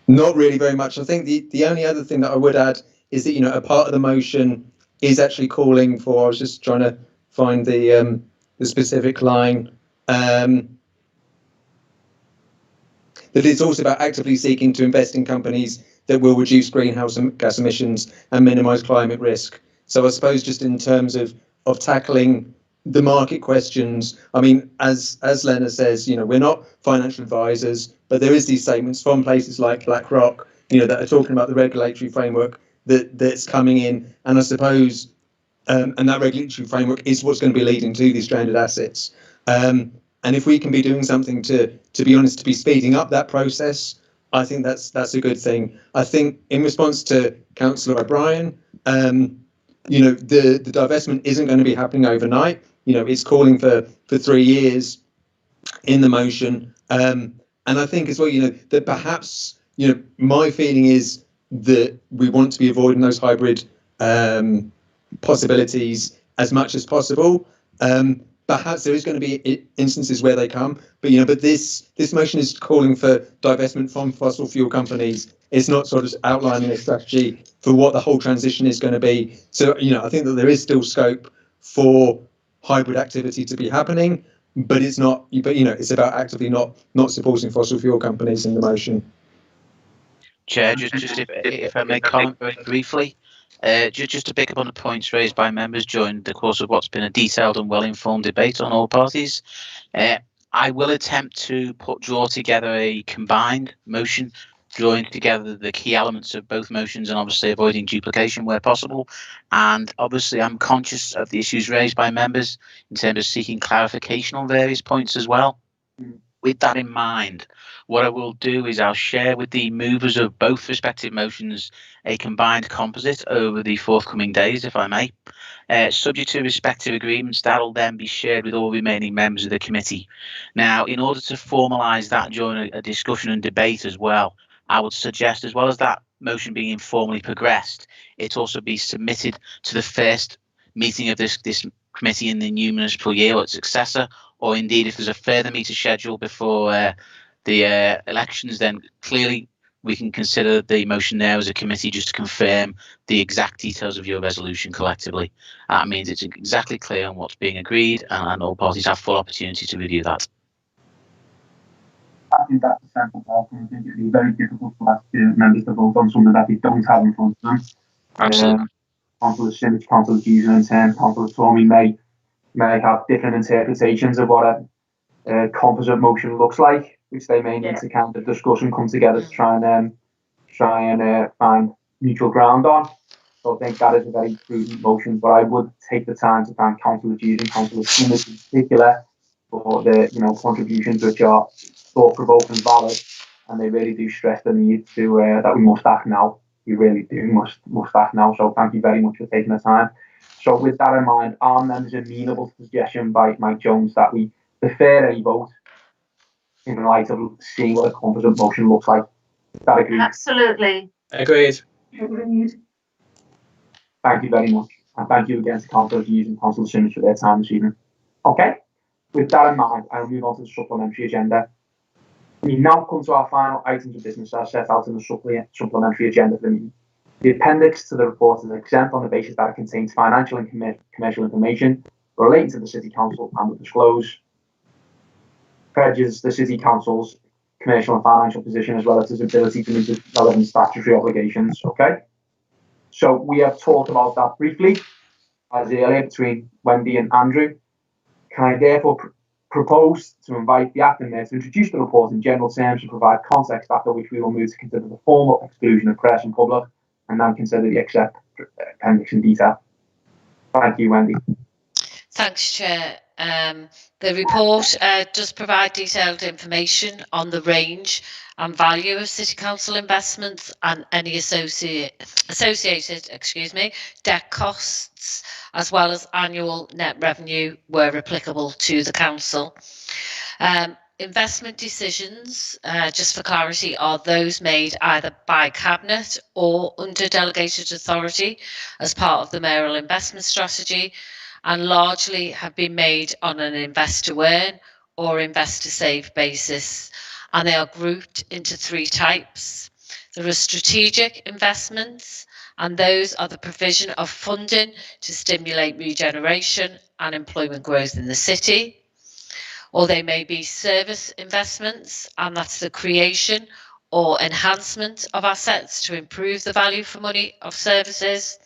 Not really very much. I think the only other thing that I would add is that, you know, a part of the motion is actually calling for, I was just trying to find the specific line, that it's also about actively seeking to invest in companies that will reduce greenhouse gas emissions and minimise climate risk. So I suppose just in terms of tackling the market questions, I mean, as Lena says, you know, we're not financial advisors, but there is these statements from places like BlackRock, you know, that are talking about the regulatory framework that's coming in, and I suppose, and that regulatory framework is what's going to be leading to these stranded assets. And if we can be doing something to be honest, to be speeding up that process, I think that's a good thing. I think in response to Councillor O'Brien, you know, the divestment isn't going to be happening overnight. You know, it's calling for 3 years in the motion. And I think as well, you know, that perhaps, you know, my feeling is that we want to be avoiding those hybrid possibilities as much as possible. Perhaps there is going to be instances where they come, but you know, but this motion is calling for divestment from fossil fuel companies. It's not sort of outlining a strategy for what the whole transition is going to be. So you know, I think that there is still scope for hybrid activity to be happening, but it's not. But you know, it's about actively not supporting fossil fuel companies in the motion. Chair, just if I may comment very briefly. Just to pick up on the points raised by members during the course of what's been a detailed and well-informed debate on all parties, I will attempt to draw together a combined motion, drawing together the key elements of both motions and obviously avoiding duplication where possible. And obviously I'm conscious of the issues raised by members in terms of seeking clarification on various points as well. With that in mind, What I will do is I'll share with the movers of both respective motions a combined composite over the forthcoming days, if I may. Subject to respective agreements, that will then be shared with all remaining members of the committee. Now, in order to formalise that during a discussion and debate as well, I would suggest, as well as that motion being informally progressed, it also be submitted to the first meeting of this committee in the new municipal year or its successor, or indeed if there's a further meeting scheduled before the elections, then clearly we can consider the motion there as a committee just to confirm the exact details of your resolution collectively. That means it's exactly clear on what's being agreed, and all parties have full opportunity to review that. I think that's a sensible outcome. I think it'd be very difficult for us members to vote on something that they don't have in front of them. Absolutely. Councillor Simmons, Councillor Giesen in turn, Councillor Stormy may have different interpretations of what a composite motion looks like, which they may need to kind of discuss and come together to try and find mutual ground on. So I think that is a very prudent motion, but I would take the time to thank Councillor Giesen and Councillor Simmons in particular for their contributions, which are thought-provoking, valid, and they really do stress the need to that we must act now. We really do must act now. So thank you very much for taking the time. So with that in mind, are members amenable to the suggestion by Mike Jones that we defer a vote in light of seeing what a composite motion looks like? Is that agreed? Absolutely. Agreed. Agreed. Thank you very much. And thank you again to Councillor Hughes and Councillor Simmons for their time this evening. Okay, with that in mind, I'll move on to the supplementary agenda. We now come to our final items of business as set out in the supplementary agenda for the meeting. The appendix to the report is exempt on the basis that it contains financial and commercial information relating to the City Council and will disclose prejudice the City Council's commercial and financial position as well as its ability to meet the relevant statutory obligations. Okay, so we have talked about that briefly as earlier between Wendy and Andrew. Can I therefore propose to invite the acting mayor to introduce the report in general terms and provide context, after which we will move to consider the formal exclusion of press and public and then consider the accept appendix in detail. Thank you, Wendy. Thanks, Chair. The report does provide detailed information on the range and value of City Council investments and any associated debt costs, as well as annual net revenue where applicable to the Council. Investment decisions, just for clarity, are those made either by Cabinet or under delegated authority as part of the mayoral investment strategy, and largely have been made on an invest to earn or invest to save basis. And they are grouped into three types. There are strategic investments, and those are the provision of funding to stimulate regeneration and employment growth in the city. Or they may be service investments, and that's the creation or enhancement of assets to improve the value for money of services.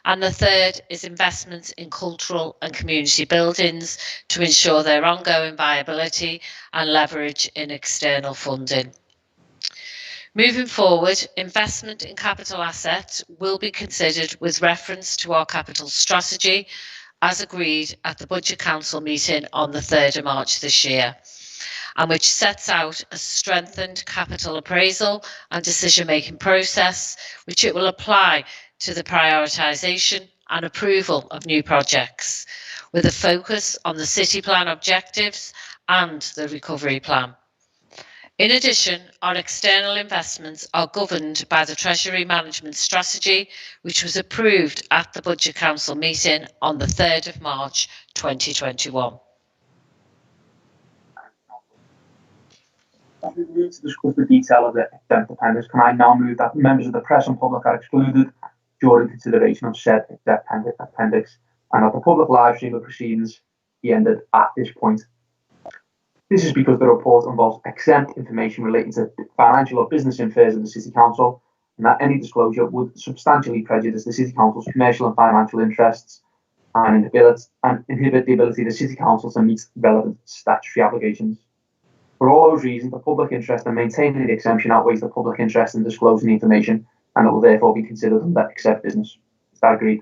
And the third is investments in cultural and community buildings to ensure their ongoing viability and leverage in external funding. Moving forward, investment in capital assets will be considered with reference to our capital strategy as agreed at the Budget Council meeting on the 3rd of March this year, and which sets out a strengthened capital appraisal and decision-making process, which it will apply to the prioritisation and approval of new projects, with a focus on the city plan objectives and the recovery plan. In addition, our external investments are governed by the Treasury Management Strategy, which was approved at the Budget Council meeting on the 3rd of March 2021. As we move to discuss the detail of the exempt appendix, can I now move that members of the press and public are excluded during consideration of said exempt appendix, and that the public live stream of proceedings be ended at this point? This is because the report involves exempt information relating to financial or business affairs of the City Council, and that any disclosure would substantially prejudice the City Council's commercial and financial interests and inhibit the ability of the City Council to meet relevant statutory obligations. For all those reasons, the public interest in maintaining the exemption outweighs the public interest in disclosing the information, and it will therefore be considered under accept business. Is that agreed?